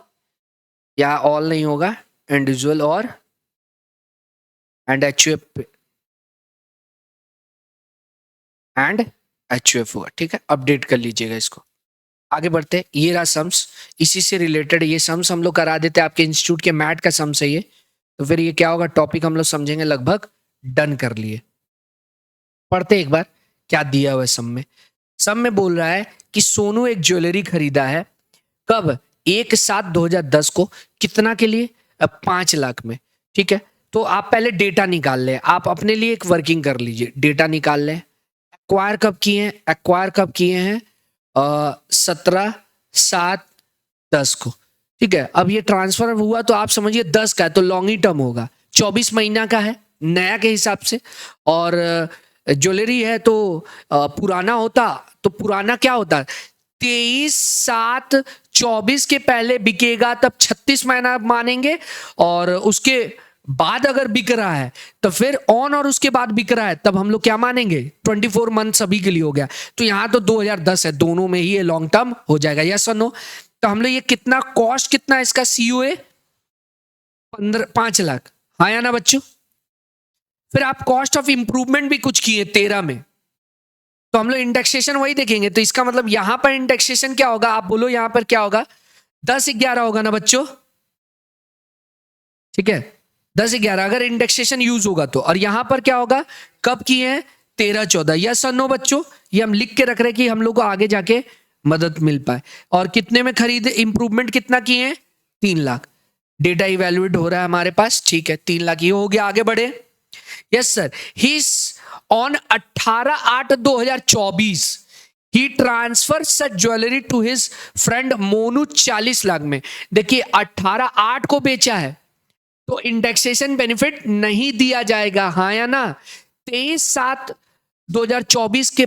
या ऑल नहीं होगा, इंडिविजुअल और एंड एचयूएफ, एंड एचयूएफ हुआ, ठीक है? अपडेट कर लीजिएगा इसको। आगे बढ़ते हैं, ये रहा सम्स, इसी से रिलेटेड ये सम्स हम लोग करा देते हैं, आपके इंस्टीट्यूट के मैट का सम्स है ये। तो फिर ये क्या होगा, टॉपिक हम लोग समझेंगे लगभग डन कर लिए। पढ़ते एक बार क्या दिया हुआ है सम में। सम में बोल रहा है कि सोनू एक ज्वेलरी खरीदा है, कब? 1/7/2010 को, कितना के लिए? 5 लाख में, ठीक है? तो आप पहले डेटा निकाल लें, आप अपने लिए एक वर्किंग कर लीजिए, डेटा निकाल लें। एक्वायर कब किए हैं? एक्वायर कब किए हैं? 17/7/10 को, ठीक है? अब ये ट्रांसफर हुआ तो आप समझिए 10 का है तो लॉन्ग ही टर्म होगा, 24 महीना का है नया के हिसाब से। और ज्वेलरी है तो पुराना होता, तो पुराना क्या होता? 23/7/24 के पहले बिकेगा तब 36 महीना मानेंगे, और उसके बाद अगर बिक रहा है तो फिर ऑन, और उसके बाद बिक रहा है तब हम लोग क्या मानेंगे? 24 मंथ सभी के लिए हो गया। तो यहां तो 2010 है, दोनों में ही ये लॉन्ग टर्म हो जाएगा, यस और नो? तो हम लोग ये कितना कॉस्ट, कितना इसका सीओए? 5 लाख, हाँ या ना बच्चों? फिर आप कॉस्ट ऑफ इंप्रूवमेंट भी कुछ किए 13 में, तो हम लोग इंडेक्सेशन वही देखेंगे। तो इसका मतलब यहां पर इंडेक्सेशन क्या होगा? आप बोलो यहां पर क्या होगा? 10/11 होगा ना बच्चों, ठीक है? 10-11 अगर इंडेक्सेशन यूज होगा तो। और यहां पर क्या होगा, कब किए हैं, 13-14। यस और नो बच्चों, ये हम लिख के रख रहे हैं कि हम लोग को आगे जाके मदद मिल पाए। और कितने में खरीदे, इंप्रूवमेंट कितना किए हैं, 3 लाख। डेटा इवेल्युएट हो रहा है हमारे पास, ठीक है, 3 लाख ये हो गया। आगे बढ़े। Yes sir, he on 18/8/2024 he transfer such jewellery to his friend Monu 40 lakh में। देखिए 18/8 को बेचा है तो इंडेक्सेशन बेनिफिट नहीं दिया जाएगा, हाँ या ना। 23/7/2024 के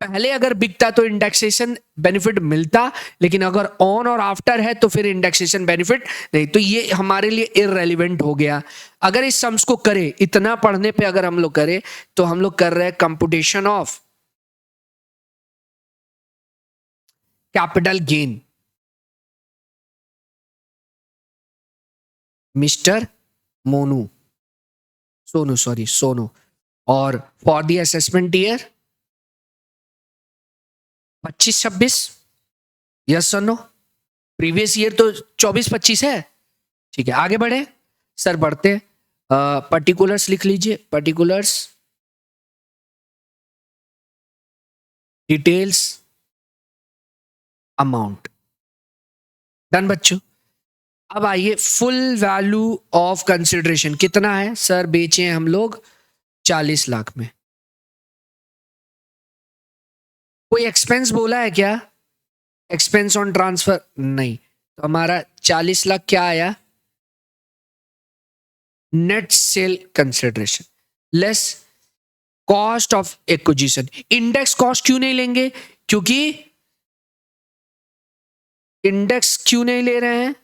पहले अगर बिकता तो इंडेक्सेशन बेनिफिट मिलता, लेकिन अगर ऑन और आफ्टर है तो फिर इंडेक्सेशन बेनिफिट नहीं। तो ये हमारे लिए इररेलेवेंट हो गया। अगर इस सम्स को करें, इतना पढ़ने पे अगर हम लोग करें तो हम लोग कर रहे हैं computation of capital gain. Mister Monu, Sonu, sorry Sonu. और for the assessment year 25-26, yes और नो। प्रीवियस ईयर तो 24-25 है, ठीक है। आगे बढ़े सर, बढ़ते हैं। पर्टिकुलर्स लिख लीजिए, पर्टिकुलर्स, डिटेल्स, अमाउंट। डन बच्चों। अब आइए फुल वैल्यू ऑफ कंसिडरेशन कितना है सर, बेचे हैं हम लोग 40 लाख में। कोई एक्सपेंस बोला है क्या, एक्सपेंस ऑन ट्रांसफर नहीं, तो हमारा 40 लाख क्या आया, net sale consideration less cost of acquisition. Index cost क्यों नहीं लेंगे, क्योंकि इंडेक्स क्यों नहीं ले रहे हैं,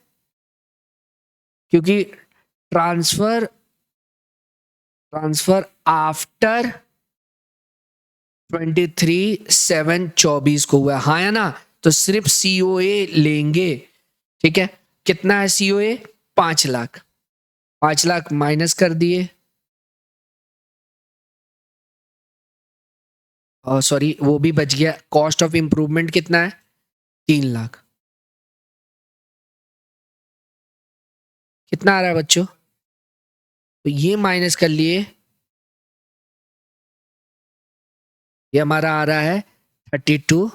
क्योंकि ट्रांसफर आफ्टर 23/7/24 को हुआ, हाँ या ना। तो सिर्फ सीओए लेंगे, ठीक है। कितना है सीओए, 5 लाख। 5 लाख माइनस कर दिए, और सॉरी वो भी बच गया। कॉस्ट ऑफ इंप्रूवमेंट कितना है, 3 लाख। कितना आ रहा है बच्चों, तो ये माइनस कर लिए, ये हमारा आ रहा है 32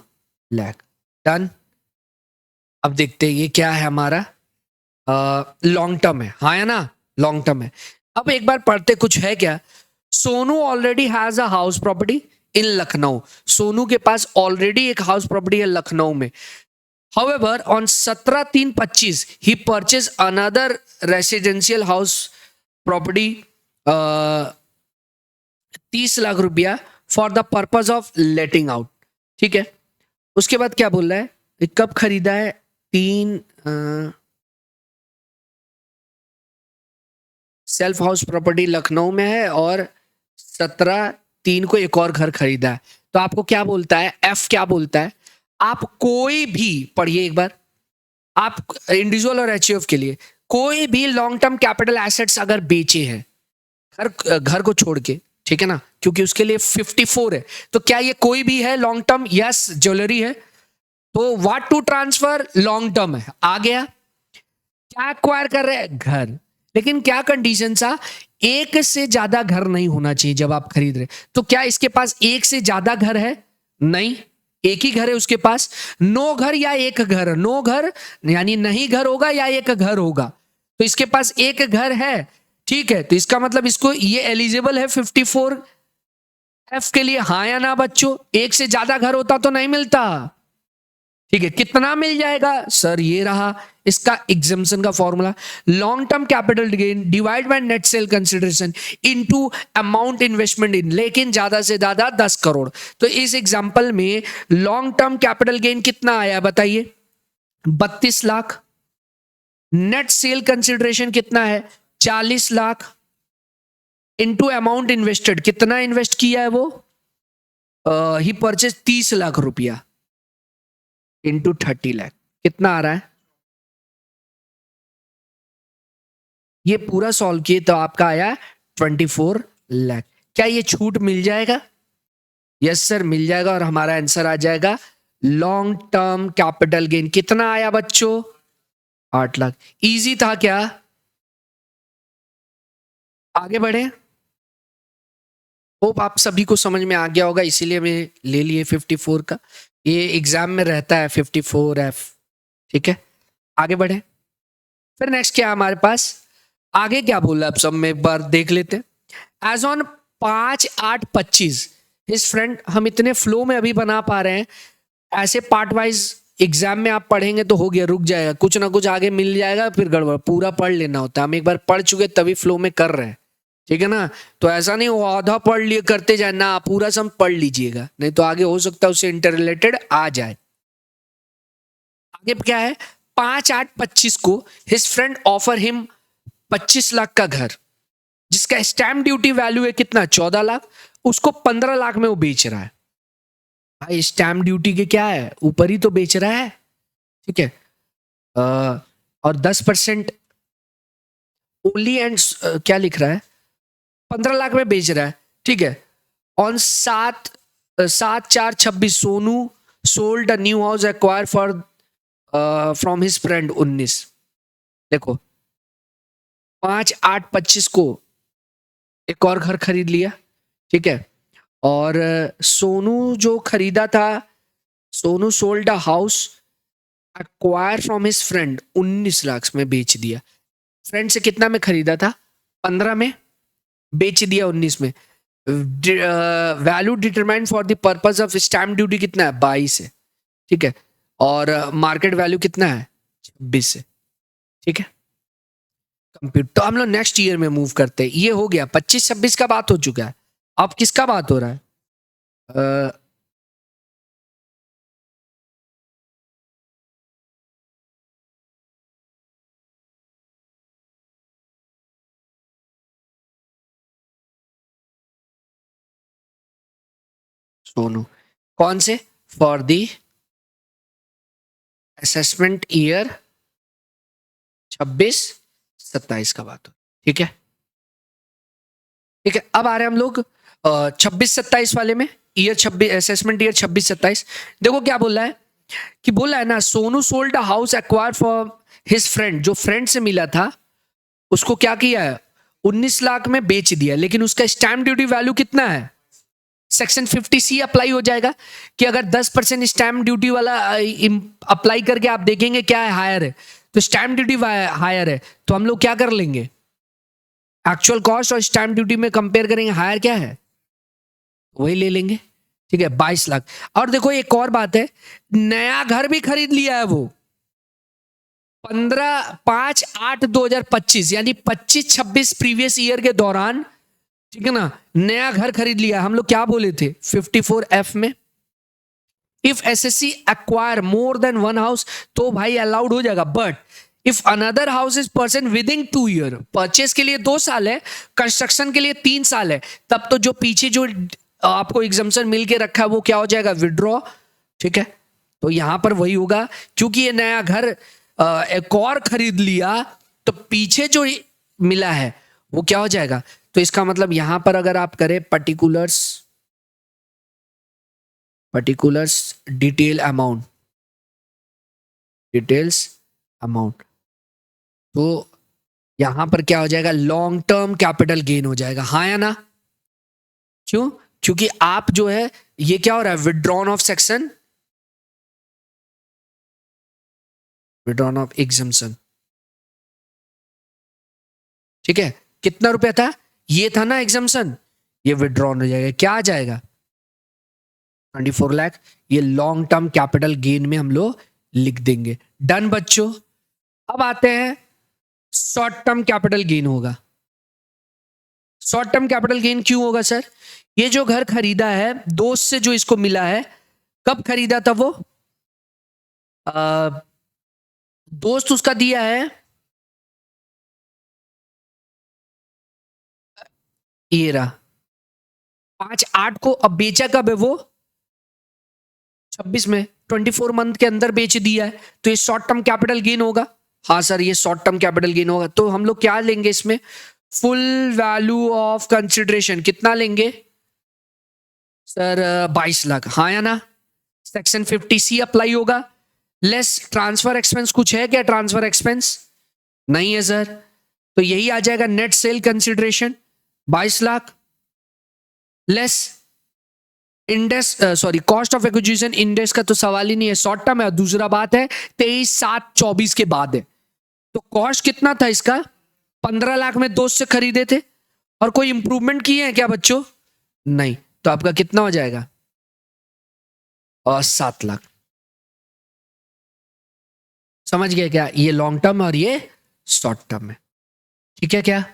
लाख। डन। अब देखते हैं ये क्या है हमारा, लॉन्ग टर्म है, हाँ या ना, लॉन्ग टर्म है। अब एक बार पढ़ते कुछ है क्या। Sonu already has a house property in Lucknow. Sonu के पास ऑलरेडी एक हाउस प्रॉपर्टी है लखनऊ में। However, on 17/3/25 he purchased another residential house property 30 lakh रुपया for the purpose of letting out, ठीक है। उसके बाद क्या बोल रहा है, ये कब खरीदा है, 3 सेल्फ हाउस प्रॉपर्टी लखनऊ में है, और 17/3 को एक और घर खरीदा है। तो आपको क्या बोलता है, एफ क्या बोलता है, आप कोई भी पढ़िए एक बार, आप इंडिविजुअल और एचयूएफ के लिए कोई भी लॉन्ग टर्म कैपिटल एसेट्स अगर बेचे हैं घर को छोड़ के, ठीक है ना, क्योंकि उसके लिए 54 है, तो क्या ये कोई भी है लॉन्ग टर्म, यस ज्वेलरी है, तो what to transfer long term है। आ गया, क्या एक्वायर कर रहे हैं, घर। लेकिन क्या कंडीशन सा, एक से ज्यादा घर नहीं होना चाहिए जब आप खरीद रहे। तो क्या इसके पास एक से ज्यादा घर है, नहीं, एक ही घर है उसके पास। नो घर या एक घर, नो घर यानी नहीं घर होगा या एक घर होगा, तो इसके पास एक घर है, ठीक है। तो इसका मतलब इसको ये एलिजिबल है 54 एफ के लिए, हाँ या ना बच्चों। एक से ज्यादा घर होता तो नहीं मिलता, ठीक है। कितना मिल जाएगा सर, ये रहा इसका एग्जम्पशन का formula, long term capital gain divide by net sale consideration into amount investment इन, लेकिन ज्यादा से ज्यादा 10 करोड़। तो इस एग्जांपल में लॉन्ग टर्म कैपिटल गेन कितना आया बताइए, 32 लाख। नेट सेल कंसिडरेशन कितना है, 40 लाख, इनटू अमाउंट इन्वेस्टेड, कितना इन्वेस्ट किया है वो, ही परचेज 30 लाख रुपया, इंटू 30 लाख, कितना आ रहा है। ये पूरा सॉल्व किए तो आपका आया 24 लाख। क्या ये छूट मिल जाएगा, यस सर मिल जाएगा, और हमारा आंसर आ जाएगा लॉन्ग टर्म कैपिटल गेन। कितना आया बच्चों, 8 लाख। इजी था क्या, आगे बढ़े। होप आप सभी को समझ में आ गया होगा, इसीलिए मैं ले लिए 54 का। ये एग्जाम में रहता है 54F। ठीक है, आगे बढ़े। फिर नेक्स्ट क्या है हमारे पास, आगे क्या बोला अब सब में एक बार देख लेते हैं। एज ऑन 5/8/25 हिज फ्रेंड, हम इतने फ्लो में अभी बना पा रहे हैं, ऐसे पार्ट वाइज एग्जाम में आप पढ़ेंगे तो हो गया, रुक जाएगा, कुछ ना कुछ आगे मिल जाएगा, फिर गड़बड़, पूरा पढ़ लेना होता है। हम एक बार पढ़ चुके तभी फ्लो में कर रहे हैं, ठीक है ना। तो ऐसा नहीं वो आधा पढ़ लिए करते जाए ना, पूरा सब पढ़ लीजिएगा, नहीं तो आगे हो सकता है उससे इंटर रिलेटेड आ जाए। आगे क्या है, 5/8/25 को his friend offer him 25 lakh का घर, जिसका स्टैम्प ड्यूटी वैल्यू है कितना, 14 लाख, उसको 15 लाख में वो बेच रहा है। भाई स्टैम्प ड्यूटी के क्या है, ऊपर ही तो बेच रहा है, ठीक है। और 10% ओनली एंड क्या लिख रहा है, 15 लाख में बेच रहा है, ठीक है। On 7/4/26 Sonu sold a new house acquire for from his friend 19। देखो 5/8/25 को एक और घर खरीद लिया, ठीक है। और सोनू जो खरीदा था, Sonu sold a house acquire from his friend 19 lakh में बेच दिया। फ्रेंड से कितना में खरीदा था, 15 में, बेच दिया 19 में। Value determine for the purpose of stamp duty कितना है, 22 है, ठीक है। और मार्केट वैल्यू कितना है, 26 है, ठीक है। कंप्यूटर, तो हम लोग नेक्स्ट ईयर में मूव करते हैं। ये हो गया 25-26 का बात हो चुका है। अब किसका बात हो रहा है, अ, सोनू कौन से, फॉर द असेसमेंट ईयर 26-27 का बात हो, ठीक है। ठीक है, अब आ रहे हैं हम लोग 26-27 वाले में, ईयर 26, असेसमेंट ईयर 26-27। देखो क्या बोला है, कि बोला है ना, Sonu sold a house acquire for his friend, जो फ्रेंड से मिला था उसको क्या किया है, 19 लाख में बेच दिया, लेकिन उसका स्टैम्प ड्यूटी वैल्यू कितना है, सेक्शन 50C अप्लाई हो जाएगा, कि अगर 10% स्टैम्प ड्यूटी वाला अप्लाई करके आप देखेंगे क्या है, हायर है, तो स्टैम्प ड्यूटी हायर है, तो हम लोग क्या कर लेंगे, एक्चुअल कॉस्ट और स्टैम्प ड्यूटी में कंपेयर करेंगे, हायर क्या है वही ले लेंगे, ठीक है, 22 लाख। और देखो एक और बात है, नया घर भी खरीद लिया है वो, 5/8/2025, यानी 25-26 प्रीवियस ईयर के दौरान, ठीक है ना, नया घर खरीद लिया। हम लोग क्या बोले थे 54F में, if SSC acquire more than one house, तो भाई अलाउड हो जाएगा, but if another house is person with in 2 year, purchase के लिए 2 साल है, कंस्ट्रक्शन के लिए 3 साल है, तब तो जो पीछे जो आपको एग्जम्पशन मिल के रखा है वो क्या हो जाएगा, विड्रॉ, ठीक है। तो यहां पर वही होगा, क्योंकि ये नया घर एक और खरीद लिया, तो पीछे जो मिला है वो क्या हो जाएगा। तो इसका मतलब यहां पर अगर आप करें particulars detail amount, details amount, तो यहां पर क्या हो जाएगा, लॉन्ग टर्म कैपिटल गेन हो जाएगा, हाँ या ना। क्यों, क्योंकि आप जो है, ये क्या हो रहा है, withdrawn of section, withdrawn of exemption, ठीक है। कितना रुपया था, ये था ना एग्जम्पशन, ये विड्रॉन हो जाएगा, क्या आ जाएगा, 24 लाख। ये लॉन्ग टर्म कैपिटल गेन में हम लोग लिख देंगे। डन बच्चों, अब आते हैं शॉर्ट टर्म कैपिटल गेन होगा। शॉर्ट टर्म कैपिटल गेन क्यों होगा सर, ये जो घर खरीदा है दोस्त से, जो इसको मिला है, कब खरीदा था वो, दोस्त उसका दिया है, ये रहा 5/8 को, अब बेचा कब है वो, 26 में, 24 मंथ के अंदर बेच दिया है, तो ये शॉर्ट टर्म कैपिटल गेन होगा। हाँ सर, ये शॉर्ट टर्म कैपिटल गेन होगा। तो हम लोग क्या लेंगे इसमें, फुल वैल्यू ऑफ कंसिडरेशन कितना लेंगे सर, 22 लाख, हाँ या ना। सेक्शन 50C अप्लाई होगा। लेस ट्रांसफर एक्सपेंस कुछ है क्या, ट्रांसफर एक्सपेंस नहीं है सर, तो यही आ जाएगा net sale consideration, 22 lakh less index, sorry cost of acquisition index का तो सवाल ही नहीं है, शॉर्ट टर्म है। दूसरा बात है 23/7/24 के बाद है, तो कॉस्ट कितना था इसका, 15 लाख में दोस्त से खरीदे थे, और कोई इंप्रूवमेंट किए हैं क्या बच्चों, नहीं, तो आपका कितना हो जाएगा, और 7 लाख। समझ गए क्या, ये लॉन्ग टर्म और ये शॉर्ट टर्म है, ठीक है क्या,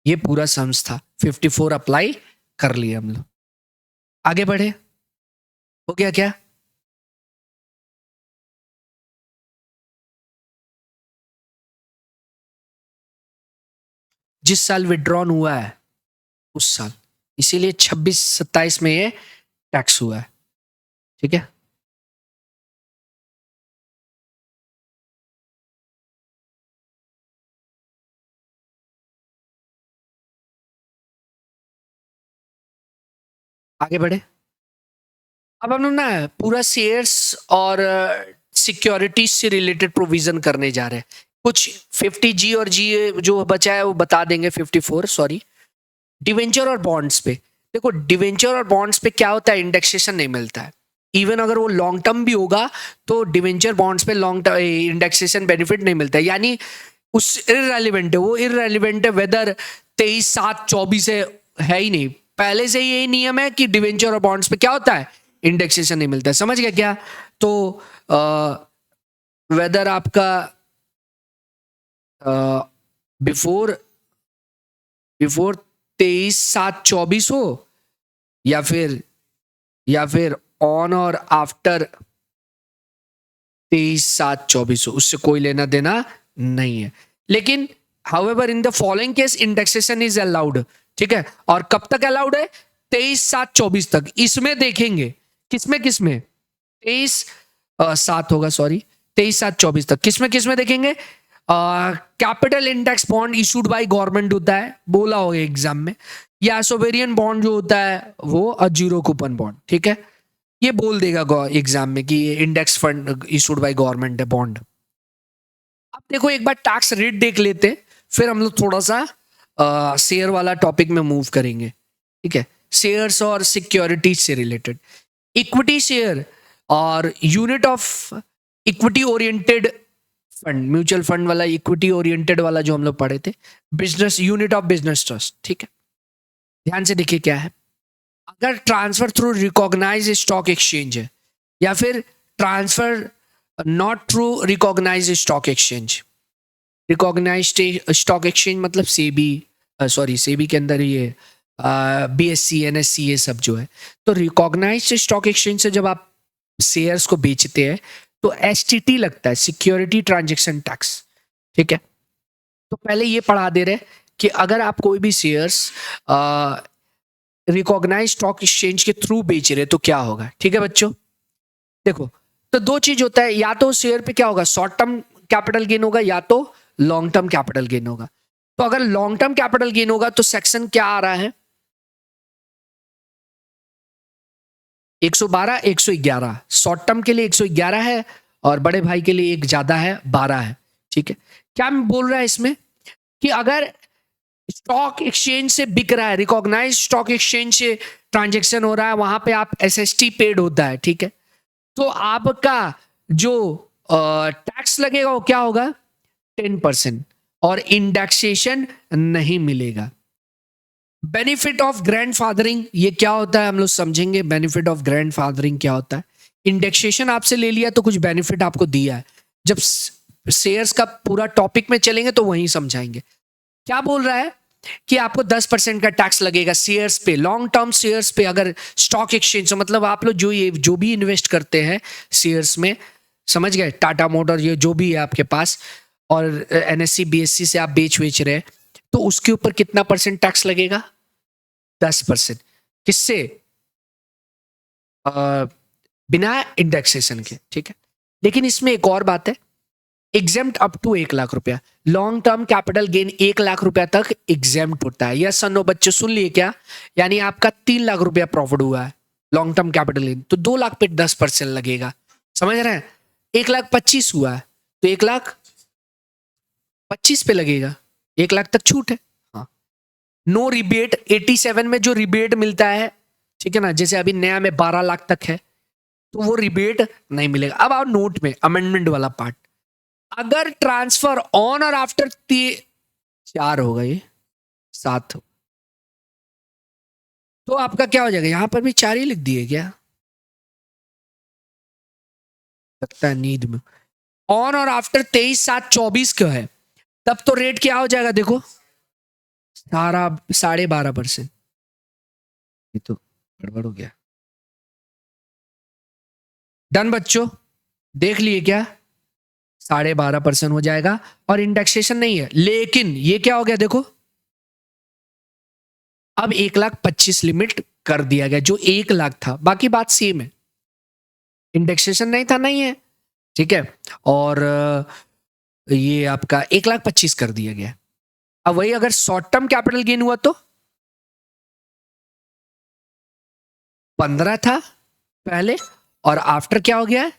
ये पूरा सम्स था, 54 अप्लाई कर लिए हम लोग, आगे बढ़े, हो गया क्या। जिस साल विड्रॉन हुआ है उस साल, इसीलिए 26-27 में ये टैक्स हुआ है, ठीक है। आगे बढ़े, अब हम लोग ना पूरा शेयर्स और सिक्योरिटीज से रिलेटेड प्रोविजन करने जा रहे हैं। कुछ 50G और जी जो बचा है वो बता देंगे, 54 सॉरी। डिवेंचर और बॉन्ड्स पे देखो, डिवेंचर और बॉन्ड्स पे क्या होता है, इंडेक्सेशन नहीं मिलता है। इवन अगर वो लॉन्ग टर्म भी होगा तो डिवेंचर बॉन्ड्स पे लॉन्ग टर्म इंडेक्सेशन बेनिफिट नहीं मिलता है, यानी उस इररेलेवेंट है, वो इररेलेवेंट है वेदर 23/7/24 है ही नहीं, पहले से ही यही नियम है कि डिवेंचर और बॉन्ड्स पे क्या होता है, इंडेक्सेशन नहीं मिलता है। समझ गया क्या, तो वेदर आपका बिफोर बिफोर 23/7/24 हो, या फिर ऑन और आफ्टर 23/7/24 हो, उससे कोई लेना देना नहीं है। लेकिन however in the following case indexation is allowed, ठीक है, और कब तक अलाउड है, 23/7/24 तक। इसमें देखेंगे किसमें किसमें, 23/7 होगा सॉरी, 23/7/24 तक किसमें देखेंगे, capital index bond issued by government होता है, बोला होगा एग्जाम में, या सोवेरियन बॉन्ड जो होता है वो जीरो कूपन बॉन्ड, ठीक है, ये बोल देगा एग्जाम में कि ये index fund issued by government है बॉन्ड। अब देखो एक बार टैक्स रेट देख लेते हैं, फिर हम लोग थोड़ा सा शेयर वाला टॉपिक में मूव करेंगे, ठीक है, शेयर्स और सिक्योरिटीज से रिलेटेड। इक्विटी शेयर और unit of equity oriented fund, mutual fund वाला इक्विटी ओरिएंटेड वाला जो हम लोग पढ़े थे, business unit of business trust, ठीक है, ध्यान से देखिए क्या है। अगर transfer through recognise stock exchange है, या फिर transfer not through recognise stock exchange, recognise stock exchange मतलब सेबी, सॉरी सेबी के अंदर ये BSE NSE ये सब जो है, तो रिकॉग्नाइज स्टॉक एक्सचेंज से जब आप शेयर्स को बेचते हैं तो STT लगता है, सिक्योरिटी ट्रांजेक्शन टैक्स, ठीक है। तो पहले ये पढ़ा दे रहे कि अगर आप कोई भी शेयर्स रिकॉग्नाइज स्टॉक एक्सचेंज के थ्रू बेच रहे तो क्या होगा, ठीक है बच्चों। देखो तो दो चीज होता है, या तो शेयर पे क्या होगा, शॉर्ट टर्म कैपिटल गेन होगा, या तो लॉन्ग टर्म कैपिटल गेन होगा। तो अगर लॉन्ग टर्म कैपिटल गेन होगा तो सेक्शन क्या आ रहा है, 112 111, शॉर्ट टर्म के लिए 111 है, और बड़े भाई के लिए एक ज्यादा है, 12 है, ठीक है। क्या बोल रहा है इसमें कि अगर स्टॉक एक्सचेंज से बिक रहा है, रिकॉग्नाइज स्टॉक एक्सचेंज से ट्रांजेक्शन हो रहा है, वहां पे आप SST पेड होता है, ठीक है, तो आपका जो टैक्स लगेगा वो क्या होगा, 10%, और इंडेक्सेशन नहीं मिलेगा। बेनिफिट ऑफ ग्रैंडफादरिंग ये क्या होता है हम लोग समझेंगे, बेनिफिट ऑफ ग्रैंडफादरिंग क्या होता है। इंडेक्सेशन आपसे ले लिया तो कुछ बेनिफिट आपको दिया है, जब शेयर्स का पूरा टॉपिक में चलेंगे तो वहीं समझाएंगे। क्या बोल रहा है कि आपको 10% का टैक्स लगेगा शेयर्स पे, लॉन्ग टर्म शेयर्स पे, अगर स्टॉक एक्सचेंज, मतलब आप लोग जो भी इन्वेस्ट करते हैं शेयर्स में, समझ गए, टाटा मोटर ये जो भी है आपके पास, और NSE BSE से आप बेच रहे हैं, तो उसके ऊपर कितना परसेंट टैक्स लगेगा, 10%। किससे, बिना इंडेक्सेशन के, ठीक है। लेकिन इसमें एक और बात है, एग्जेम्प्ट अप टू 1 लाख रुपया, long term capital gain 1 lakh रुपया तक एग्जेम्प्ट होता है। यस नो बच्चे सुन लिए क्या, यानी आपका 3 लाख रुपया प्रॉफिट हुआ है लॉन्ग टर्म कैपिटल गेन, तो 2 लाख पे 10% लगेगा, समझ रहे हैं। 1,25,000 हुआ है तो 1,25,000 पे लगेगा, 1 लाख तक छूट है, हाँ। नो रिबेट 87 में जो रिबेट मिलता है, ठीक है ना, जैसे अभी नया में 12 लाख तक है तो वो रिबेट नहीं मिलेगा। अब आओ नोट में अमेंडमेंट वाला पार्ट, अगर ट्रांसफर ऑन और आफ्टर 4 होगा, ये 7 हो तो आपका क्या हो जाएगा, यहां पर भी 4 ही लिख दिए क्या, लगता है नींद में। ऑन और आफ्टर 23/7/24 का है, तब तो रेट क्या हो जाएगा देखो, सारा 12.5%। ये तो गड़बड़ हो गया। डन बच्चों, देख लिए क्या, 12.5% हो जाएगा और इंडेक्सेशन नहीं है। लेकिन ये क्या हो गया देखो, अब 1,25,000 लिमिट कर दिया गया, जो 1 लाख था, बाकी बात सेम है, इंडेक्सेशन नहीं था, नहीं है, ठीक है। और ये आपका 1,25,000 कर दिया गया। अब वही अगर शॉर्ट टर्म कैपिटल गेन हुआ तो 15 था पहले, और आफ्टर क्या हो गया है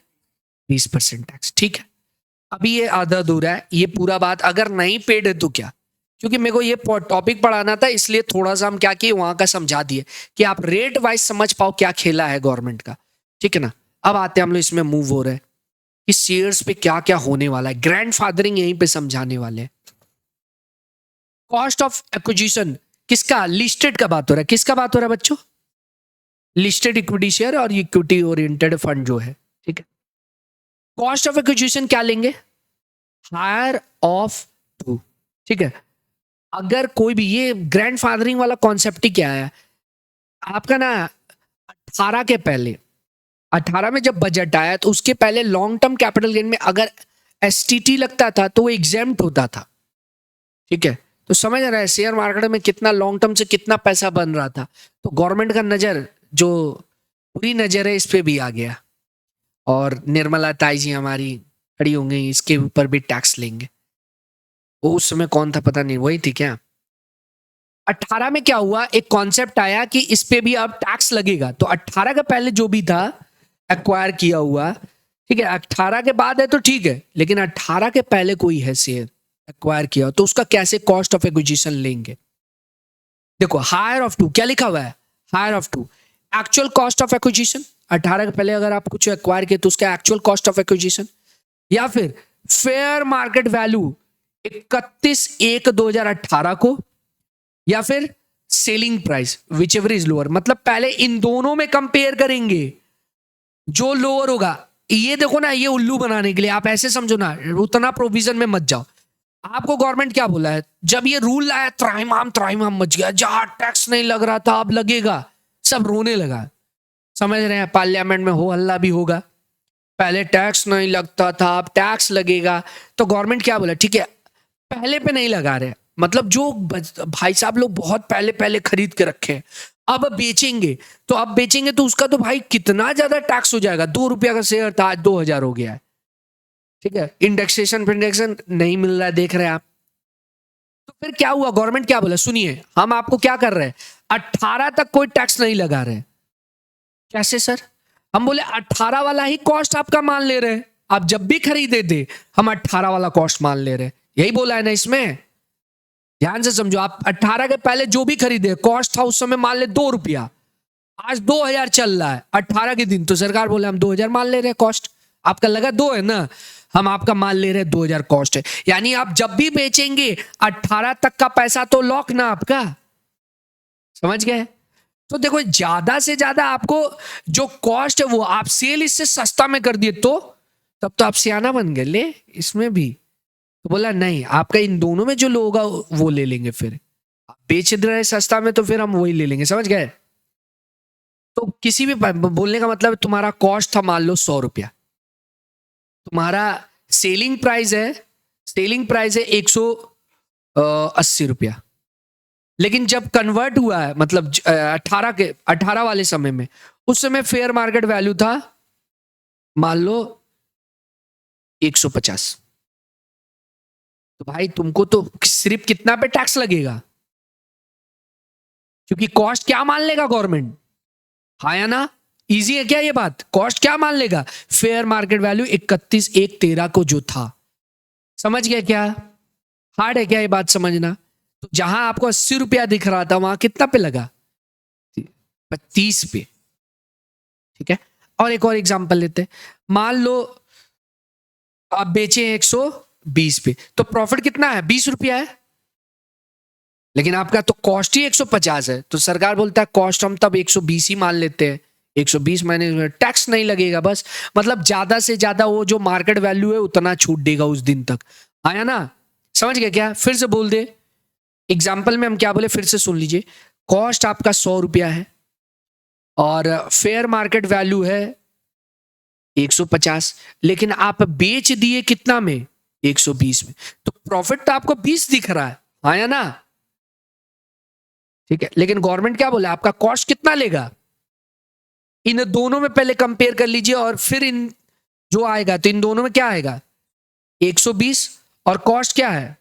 20% टैक्स, ठीक है। अभी ये आधा अधूरा है, ये पूरा बात अगर नहीं पेड है तो क्या, क्योंकि मेरे को ये टॉपिक पढ़ाना था, इसलिए थोड़ा सा हम क्या किए वहां का समझा दिए कि आप रेट वाइज समझ पाओ क्या खेला है गवर्नमेंट का, ठीक है ना। अब आते हैं हम लोग इसमें मूव हो रहे हैं कि शेयर्स पे क्या क्या होने वाला है, ग्रैंड फादरिंग यहीं पे समझाने वाले हैं। कॉस्ट ऑफ एक्विजिशन किसका, लिस्टेड का बात हो रहा है, किसका बात हो रहा है बच्चों, लिस्टेड इक्विटी शेयर और इक्विटी ओरिएंटेड फंड जो है, ठीक है। कॉस्ट ऑफ एक्विजिशन क्या लेंगे, हायर ऑफ 2, ठीक है। अगर कोई भी, ये ग्रैंड फादरिंग वाला कॉन्सेप्ट ही क्या है आपका ना, 18 के पहले, 18 में जब बजट आया तो उसके पहले लॉन्ग टर्म कैपिटल गेन में अगर एसटीटी लगता था तो वो एग्जेम्प्ट होता था, ठीक है। तो समझ रहा है शेयर मार्केट में कितना लॉन्ग टर्म से कितना पैसा बन रहा था, तो गवर्नमेंट का नजर जो पूरी नजर है इस पे भी आ गया, और निर्मला ताई जी हमारी खड़ी होंगी, इसके ऊपर भी टैक्स लेंगे। वो उस समय कौन था पता नहीं, वही थी क्या। 18 में क्या हुआ, एक कॉन्सेप्ट आया कि इस पे भी अब टैक्स लगेगा, तो 18 का पहले जो भी था एक्वायर किया हुआ, ठीक है, 18 के बाद है तो ठीक है, लेकिन 18 के पहले कोई है शेयर एक्वायर किया तो उसका कैसे कॉस्ट ऑफ एक्विजिशन लेंगे। देखो हायर ऑफ 2 क्या लिखा हुआ है, higher of 2 actual cost of acquisition, 18 के पहले अगर आप कुछ एक्वायर किए तो उसका एक्चुअल कॉस्ट ऑफ एक्विजिशन, या फिर फेयर मार्केट वैल्यू 31/1/2018 को, या फिर selling price which ever is lower. मतलब पहले इन दोनों में कंपेयर करेंगे, जो लोअर होगा, ये देखो ना, ये उल्लू बनाने के लिए आप ऐसे समझो ना, उतना प्रोविजन में मत जाओ। आपको गवर्नमेंट क्या बोला है, जब ये रूल लाया त्राहिमाम मच गया, जहां टैक्स नहीं लग रहा था अब लगेगा, सब रोने लगा। समझ रहे हैं, पार्लियामेंट में हो हल्ला भी होगा, पहले टैक्स नहीं लगता था अब टैक्स लगेगा। तो गवर्नमेंट क्या बोला, ठीक है पहले पे नहीं लगा रहे, मतलब जो भाई साहब लोग बहुत पहले पहले खरीद के रखे हैं अब बेचेंगे, तो अब बेचेंगे तो उसका तो भाई कितना ज्यादा टैक्स हो जाएगा, 2 रुपया का शेयर था आज 2,000 हो गया है, ठीक है। इंडेक्सेशन फिंडेक्शन नहीं मिल रहा है, देख रहे हैं आप। तो फिर क्या हुआ, गवर्नमेंट क्या बोला, सुनिए हम आपको क्या कर रहे हैं, 18 तक कोई टैक्स नहीं लगा रहे। कैसे सर, हम बोले 18 वाला ही कॉस्ट आपका मान ले रहे हैं, आप जब भी खरीदे थे हम 18 वाला कॉस्ट मान ले रहे हैं, यही बोला है ना इसमें, ध्यान से समझो। आप 18 के पहले जो भी खरीदे कॉस्ट था उस समय मान ले 2 रुपया, आज 2,000 चल रहा है 18 के दिन, तो सरकार बोले हम 2,000 मान ले रहे हैं कॉस्ट, आपका लगा 2 है ना, हम आपका मान ले रहे हैं 2,000 कॉस्ट है। यानी आप जब भी बेचेंगे 18 तक का पैसा तो लॉक ना आपका, समझ गए। तो देखो ज्यादा से ज्यादा आपको जो कॉस्ट है वो आप सेल इससे सस्ता में कर दिए, तो तब तो आप सियाना बन गए, ले इसमें भी। तो बोला नहीं, आपका इन दोनों में जो होगा वो ले लेंगे, फिर आप बेच रहे सस्ता में तो फिर हम वही ले लेंगे, समझ गए। तो किसी भी बोलने का मतलब तुम्हारा कॉस्ट था मान लो 100 रुपया, तुम्हारा सेलिंग प्राइस है 180 रुपया, लेकिन जब कन्वर्ट हुआ है मतलब 18 वाले समय में, उस समय फेयर मार्केट वैल्यू था मान लो 150। तो भाई तुमको तो सिर्फ कितना पे टैक्स लगेगा, क्योंकि कॉस्ट क्या मान लेगा गवर्नमेंट, हाँ या ना, इजी है क्या ये बात, कॉस्ट क्या मान लेगा, फेयर मार्केट वैल्यू 31/1/13 को जो था, समझ गया क्या, हार्ड है क्या ये बात समझना। तो तो जहां आपको 80 रुपया दिख रहा था वहां कितना पे लगा? 30 पे। ठीक है, और एक और एग्जांपल लेते हैं। मान लो आप बेचे 120 पे, तो प्रॉफिट कितना है? 20 रुपया है, लेकिन आपका तो कॉस्ट ही 150 है। तो सरकार बोलता है कॉस्ट हम तब 120 ही मान लेते हैं, 120 माइनस टैक्स नहीं लगेगा बस। मतलब ज्यादा से ज्यादा वो जो मार्केट वैल्यू है उतना छूट देगा उस दिन तक। आया ना? समझ गए क्या? फिर से बोल दे, एग्जाम्पल में हम क्या बोले फिर से सुन लीजिए। कॉस्ट आपका 100 रुपया है और फेयर मार्केट वैल्यू है 150, लेकिन आप बेच दिए कितना में? 120 में। तो प्रॉफिट तो आपको 20 दिख रहा है, आया ना? ठीक है, लेकिन गवर्नमेंट क्या बोला, आपका कॉस्ट कितना लेगा? इन दोनों में पहले कंपेयर कर लीजिए और फिर इन जो आएगा, तो इन दोनों में क्या आएगा? 120 और कॉस्ट क्या है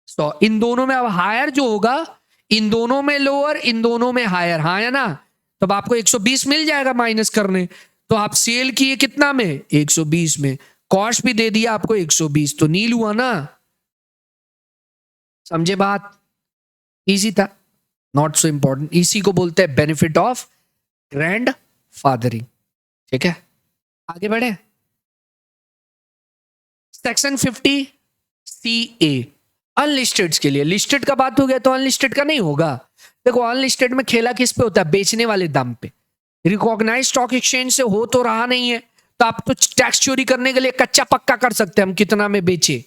100। इन दोनों में अब हायर जो होगा, इन दोनों में लोअर, इन दोनों में हायर, हाँ है ना? तब आपको 120 मिल जाएगा माइनस करने। तो आप सेल किए कितना में? 120 में। कॉस्ट भी दे दिया आपको 120, तो नील हुआ ना? समझे बात? इजी था, नॉट सो इंपॉर्टेंट। इसी को बोलते हैं बेनिफिट ऑफ ग्रैंड फादरिंग। ठीक है, आगे बढ़े। सेक्शन 50 CA अनलिस्टेड के लिए। लिस्टेड का बात हो गया तो अनलिस्टेड का नहीं होगा। देखो अनलिस्टेड में खेला किस पे होता है? बेचने वाले दाम पे। रिकॉग्नाइज स्टॉक एक्सचेंज से हो तो रहा नहीं है, तो आप तो टैक्स चोरी करने के लिए कच्चा पक्का कर सकते हैं हम कितना में बेचे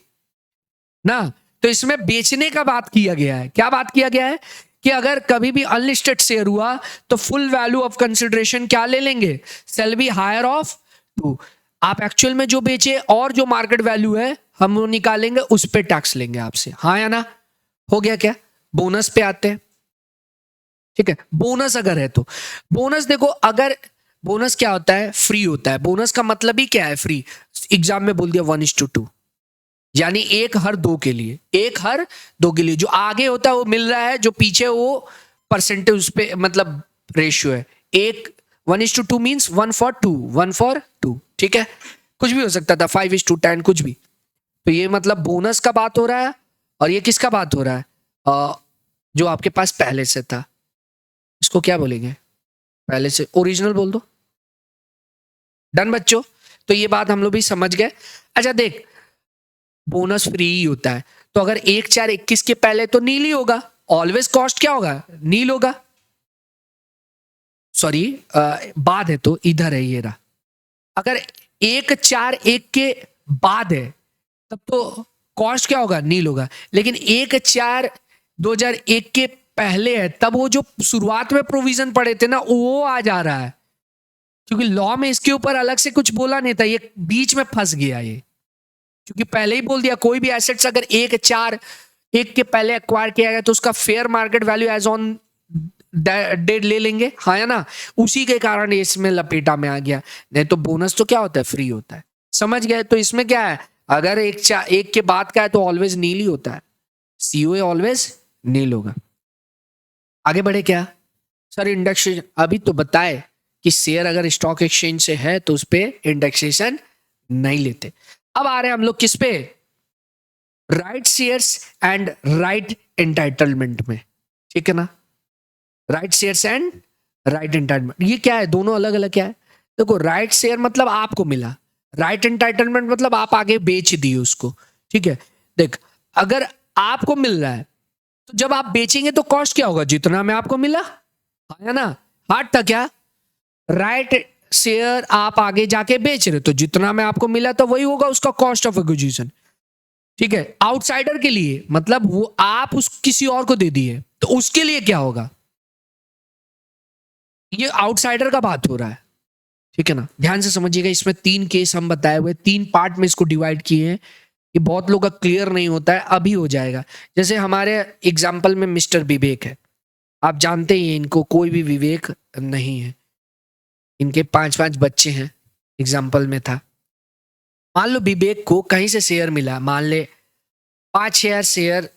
ना। तो इसमें बेचने का बात किया गया है। क्या बात किया गया है कि अगर कभी भी अनलिस्टेड शेयर हुआ तो फुल वैल्यू ऑफ कंसिडरेशन क्या ले लेंगे? Sale be higher of 2। आप एक्चुअल में जो बेचे और जो मार्केट वैल्यू है हम वो निकालेंगे, उस पे टैक्स लेंगे आपसे, हाँ या ना? हो गया क्या? बोनस पे आते हैं। ठीक है, बोनस अगर है तो बोनस देखो, अगर बोनस क्या होता है? फ्री होता है। बोनस का मतलब ही क्या है? फ्री। एग्जाम में बोल दिया 1:2, यानी 1/2 के लिए, 1/2 के लिए जो आगे होता है वो मिल रहा है, जो पीछे वो परसेंटेज उस पे मतलब रेशियो है। 1:2 मीन्स 1:2, 1:2। ठीक है, कुछ भी हो सकता था, 5:10, कुछ भी। तो ये मतलब बोनस का बात हो रहा है। और ये किसका बात हो रहा है? जो आपके पास पहले से था, इसको क्या बोलेंगे? पहले से ओरिजिनल बोल दो। डन बच्चों, तो ये बात हम लोग भी समझ गए। अच्छा देख, बोनस फ्री ही होता है, तो अगर 1/4/21 के पहले तो नील ही होगा। ऑलवेज कॉस्ट क्या होगा? नील होगा। सॉरी, बाद है तो इधर है, ये रहा। अगर 1/4/1 के बाद है तब तो कॉस्ट क्या होगा? नील होगा। लेकिन 1/4/2001 के पहले है तब वो जो शुरुआत में प्रोविजन पड़े थे ना, वो आ जा रहा है, क्योंकि लॉ में इसके ऊपर अलग से कुछ बोला नहीं था, ये बीच में फंस गया ये। क्योंकि पहले ही बोल दिया कोई भी एसेट्स अगर 1/4/1 के पहले एक्वायर किया गया तो उसका fair market value as on date ले लेंगे, हाँ या ना? उसी के कारण इसमें लपेटा में आ गया। नहीं तो बोनस तो क्या होता है? फ्री होता है। समझ गए? तो इसमें क्या है, अगर 1 के बाद का है तो ऑलवेज नील ही होता है। सीओए ऑलवेज नील होगा। आगे बढ़े क्या? सर इंडेक्सेशन अभी तो बताए कि शेयर अगर स्टॉक एक्सचेंज से है तो उस पर इंडेक्सेशन नहीं लेते। अब आ रहे हैं हम लोग किस पे? Right shares and right entitlement में। ठीक है ना? Right shares and right entitlement, ये क्या है? दोनों अलग अलग क्या है? देखो, राइट शेयर मतलब आपको मिला, राइट एंटाइटलमेंट मतलब आप आगे बेच दिए उसको। ठीक है, देख, अगर आपको मिल रहा है तो जब आप बेचेंगे तो कॉस्ट क्या होगा? जितना में आपको मिला, है ना? हार्ड था क्या? राइट शेयर आप आगे जाके बेच रहे तो जितना में आपको मिला तो वही होगा उसका कॉस्ट ऑफ एक्विजिशन। ठीक है, आउटसाइडर के लिए मतलब वो आप उस किसी और को दे दिए तो उसके लिए क्या होगा? ये आउटसाइडर का बात हो रहा है। ठीक है ना? ध्यान से समझिएगा, इसमें 3 केस हम बताए हुए, 3 पार्ट में इसको डिवाइड किए हैं। ये बहुत लोग का क्लियर नहीं होता है, अभी हो जाएगा। जैसे हमारे एग्जाम्पल में मिस्टर विवेक है, आप जानते ही हैं इनको कोई भी विवेक नहीं है। इनके 5-5 बच्चे हैं, एग्जाम्पल में था। मान लो विवेक को कहीं से शेयर मिला, मान ले 5 शेयर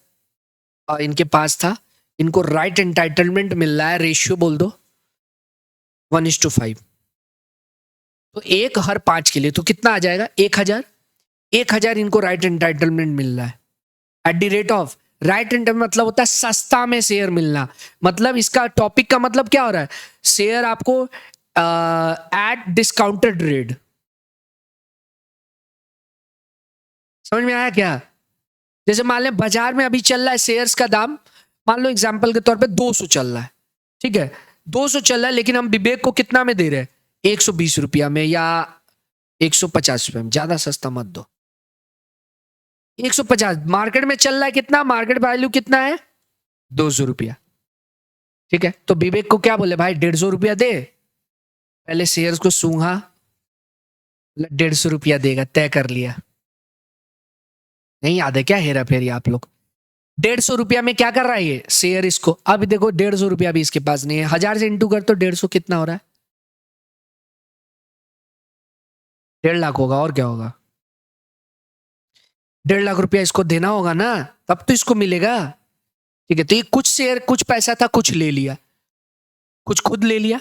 इनके पास था, इनको राइट एंटाइटलमेंट मिल रहा है, रेशियो बोल दो 1:5। तो 1/5 के लिए तो कितना आ जाएगा? 1000। 1000 इनको राइट एंटाइटलमेंट मिल रहा है at the rate of right intermediate मतलब होता है सस्ता में शेयर मिलना। मतलब इसका टॉपिक का मतलब क्या हो रहा है, शेयर आपको एट डिस्काउंटेड रेट। समझ में आया क्या? जैसे मान लें बाजार में अभी चल रहा है शेयर्स का दाम, मान लो एग्जांपल के तौर पे 200 चल रहा है, ठीक है, 200 चल रहा है, लेकिन हम विवेक को कितना में दे रहे हैं, 120 रुपया में या 150 रुपये में, ज्यादा सस्ता मत दो। 150 मार्केट में चल रहा है, कितना मार्केट वैल्यू कितना है, 200 रुपया, ठीक है। तो विवेक को क्या बोले, भाई 150 रुपया दे, पहले शेयर्स को सूंघा, 150 रुपया देगा, तय कर लिया। नहीं याद है क्या हेरा फेरी आप लोग? 150 रुपया में क्या कर रहा है ये शेयर इसको, अब देखो 150 रुपया भी इसके पास नहीं है, 1000 से इंटू कर तो 150 कितना हो रहा है, 1.5 लाख होगा, और क्या होगा, 1.5 लाख रुपया इसको देना होगा ना, तब तो इसको मिलेगा, ठीक है। तो ये कुछ शेयर, कुछ पैसा था, कुछ ले लिया, कुछ खुद ले लिया,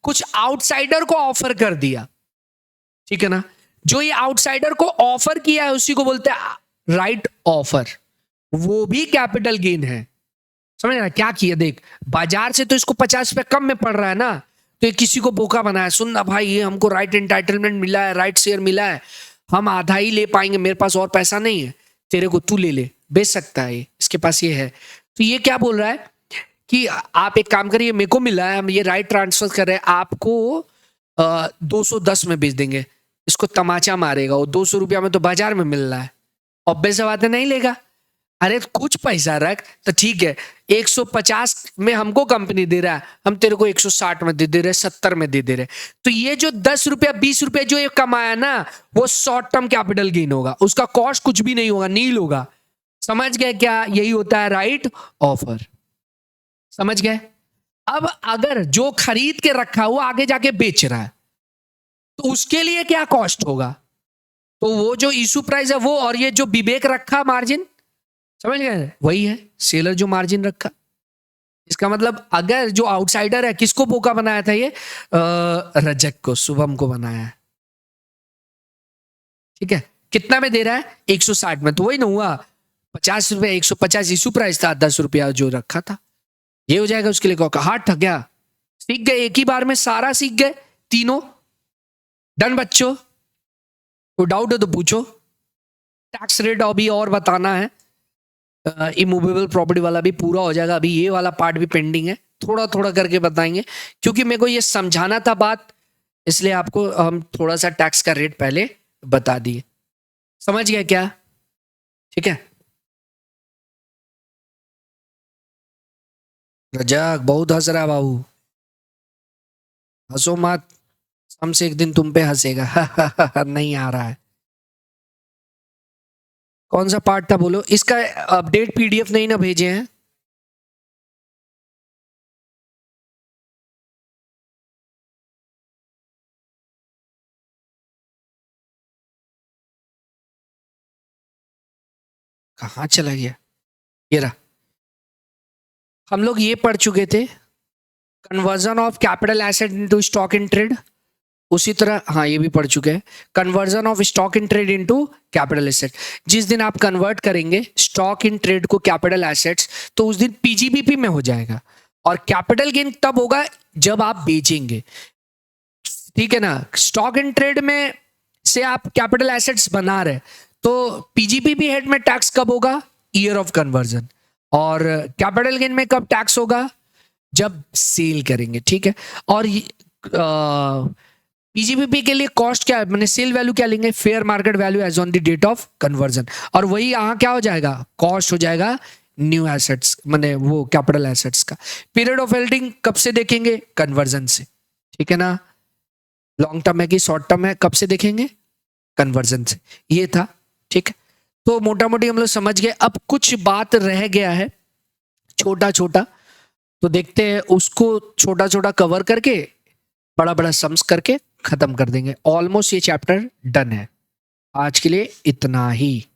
कुछ आउटसाइडर को ऑफर कर दिया, ठीक है ना। जो ये आउटसाइडर को ऑफर किया है उसी को बोलते हैं राइट ऑफर, वो भी कैपिटल गेन है। समझ रहा क्या किया, देख बाजार से तो इसको 50 रुपए कम में पड़ रहा है ना, तो ये किसी को बोका बनाया, सुन ना भाई ये हमको राइट एंटाइटलमेंट मिला है, राइट शेयर मिला है, हम आधा ही ले पाएंगे, मेरे पास और पैसा नहीं है, तेरे को तू ले ले, बेच सकता है ये, इसके पास ये है। तो ये क्या बोल रहा है कि आप एक काम करिए, मेरे को मिला है, हम ये राइट ट्रांसफर कर रहे हैं, आपको 210 में बेच देंगे। इसको तमाचा मारेगा, वो 200 रुपया में तो बाजार में मिल रहा है, ऑब्वियस बात है नहीं लेगा। अरे कुछ पैसा रख तो ठीक है, 150 में हमको कंपनी दे रहा है, हम तेरे को 160 में दे रहे, 70 में दे रहे, तो ये जो 10 रुपया 20 रुपया जो ये कमाया ना, वो शॉर्ट टर्म कैपिटल गेन होगा, उसका कॉस्ट कुछ भी नहीं होगा, नील होगा। समझ गए क्या? यही होता है राइट ऑफर, समझ गए। अब अगर जो खरीद के रखा वो आगे जाके बेच रहा है, तो उसके लिए क्या कॉस्ट होगा, तो वो जो इशू प्राइस है वो, और ये जो विवेक रखा मार्जिन, समझ गए, वही है सेलर जो मार्जिन रखा। इसका मतलब अगर जो आउटसाइडर है, किसको बोका बनाया था ये, रजक को, शुभम को बनाया है, ठीक है। कितना में दे रहा है, 160 में, तो वही ना हुआ 50 रुपया, 150 इशू प्राइस था, 10 रुपया जो रखा था, ये हो जाएगा उसके लिए। हार्ड था क्या? सीख गए एक ही बार में, सारा सीख गए तीनों, डन बच्चों। कोई डाउट है तो पूछो। टैक्स रेट अभी और बताना है, इमूवेबल प्रॉपर्टी वाला भी पूरा हो जाएगा, अभी ये वाला पार्ट भी पेंडिंग है, थोड़ा थोड़ा करके बताएंगे, क्योंकि मेरे को ये समझाना था बात, इसलिए आपको हम थोड़ा सा टैक्स का रेट पहले बता दिए। समझ गए क्या? ठीक है। रजाक बहुत हंस रहा है बाबू, हंसो मत, हमसे एक दिन तुम पे हंसेगा नहीं आ रहा है। कौन सा पार्ट था बोलो, इसका अपडेट पीडीएफ नहीं ना भेजे हैं? कहाँ चला गया, ये रहा। हम लोग ये पढ़ चुके थे, conversion of capital asset into stock in trade, उसी तरह हाँ ये भी पढ़ चुके हैं, conversion of stock in trade into capital asset. जिस दिन आप कन्वर्ट करेंगे स्टॉक इन ट्रेड को कैपिटल एसेट्स, तो उस दिन पीजीबीपी में हो जाएगा, और कैपिटल गेन तब होगा जब आप बेचेंगे, ठीक है ना। स्टॉक इन ट्रेड में से आप कैपिटल एसेट्स बना रहे, तो पीजीबीपी हेड में टैक्स कब होगा, ईयर ऑफ कन्वर्जन, और कैपिटल गेन में कब टैक्स होगा, जब सेल करेंगे, ठीक है। और पीजीबीपी के लिए कॉस्ट क्या है, मैंने सेल वैल्यू क्या लेंगे, fair market value as on the date of conversion, और वही यहाँ क्या हो जाएगा, कॉस्ट हो जाएगा न्यू एसेट्स, मैंने वो कैपिटल एसेट्स का। पीरियड ऑफ होल्डिंग कब से देखेंगे, कन्वर्जन से, ठीक है ना। लॉन्ग टर्म है कि शॉर्ट टर्म है, कब से देखेंगे, कन्वर्जन से। ये था, ठीक है। तो मोटा मोटी हम लोग समझ गए। अब कुछ बात रह गया है छोटा छोटा, तो देखते हैं उसको छोटा छोटा कवर करके बड़ा बड़ा सम्स करके खत्म कर देंगे। ऑलमोस्ट ये चैप्टर डन है। आज के लिए इतना ही।